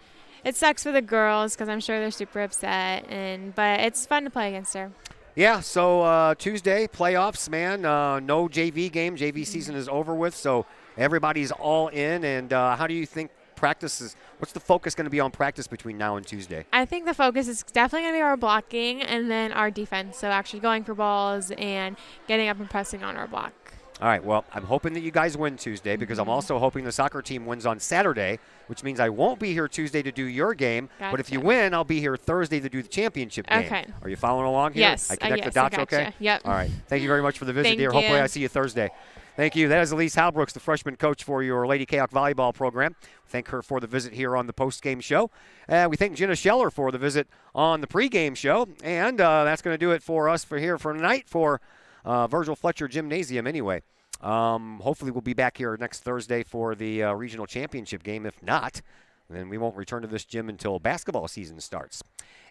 it sucks for the girls because I'm sure they're super upset. But it's fun to play against her. Yeah. So Tuesday playoffs, man. No JV game. JV season is over with. So everybody's all in. And how do you think practice is? What's the focus going to be on practice between now and Tuesday? I think the focus is definitely going to be our blocking and then our defense. So actually going for balls and getting up and pressing on our block. All right, well, I'm hoping that you guys win Tuesday because I'm also hoping the soccer team wins on Saturday, which means I won't be here Tuesday to do your game. Gotcha. But if you win, I'll be here Thursday to do the championship game. Okay. Are you following along here? Yes. I connect yes, the dots, I gotcha. okay? Yep. All right. Thank you very much for the visit, Thank dear. you. Hopefully I see you Thursday. Thank you. That is Elise Halbrooks, the freshman coach for your Lady Kahok volleyball program. Thank her for the visit here on the post-game show. We thank Jenna Scheller for the visit on the pre-game show. And that's going to do it for us for tonight for Virgil Fletcher Gymnasium anyway. Hopefully we'll be back here next Thursday for the regional championship game. If not, then we won't return to this gym until basketball season starts.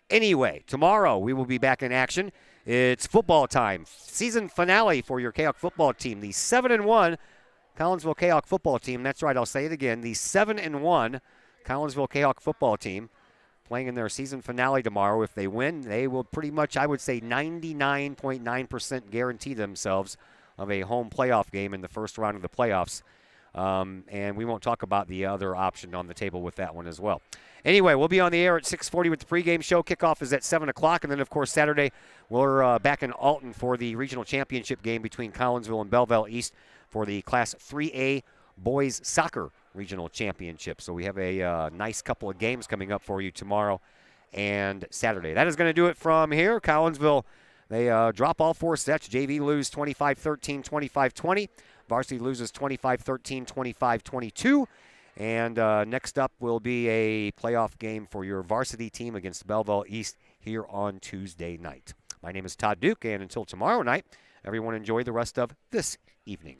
Anyway, tomorrow we will be back in action. It's football time. Season finale for your Kahok football team. The 7-1 Collinsville Kahok football team. That's right, I'll say it again. The 7-1 Collinsville Kahok football team playing in their season finale tomorrow. If they win, they will pretty much, I would say, 99.9% guarantee themselves of a home playoff game in the first round of the playoffs. And we won't talk about the other option on the table with that one as well. Anyway, we'll be on the air at 6:40 with the pregame show. Kickoff is at 7 o'clock. And then, of course, Saturday, we're back in Alton for the regional championship game between Collinsville and Belleville East for the Class 3A boys soccer regional championship. So we have a nice couple of games coming up for you tomorrow and Saturday. That is going to do it from here. Collinsville, they drop all 4 sets. JV lose 25-13, 25-20. Varsity loses 25-13, 25-22. And next up will be a playoff game for your varsity team against Belleville East here on Tuesday night. My name is Todd Duke, and until tomorrow night, everyone enjoy the rest of this evening.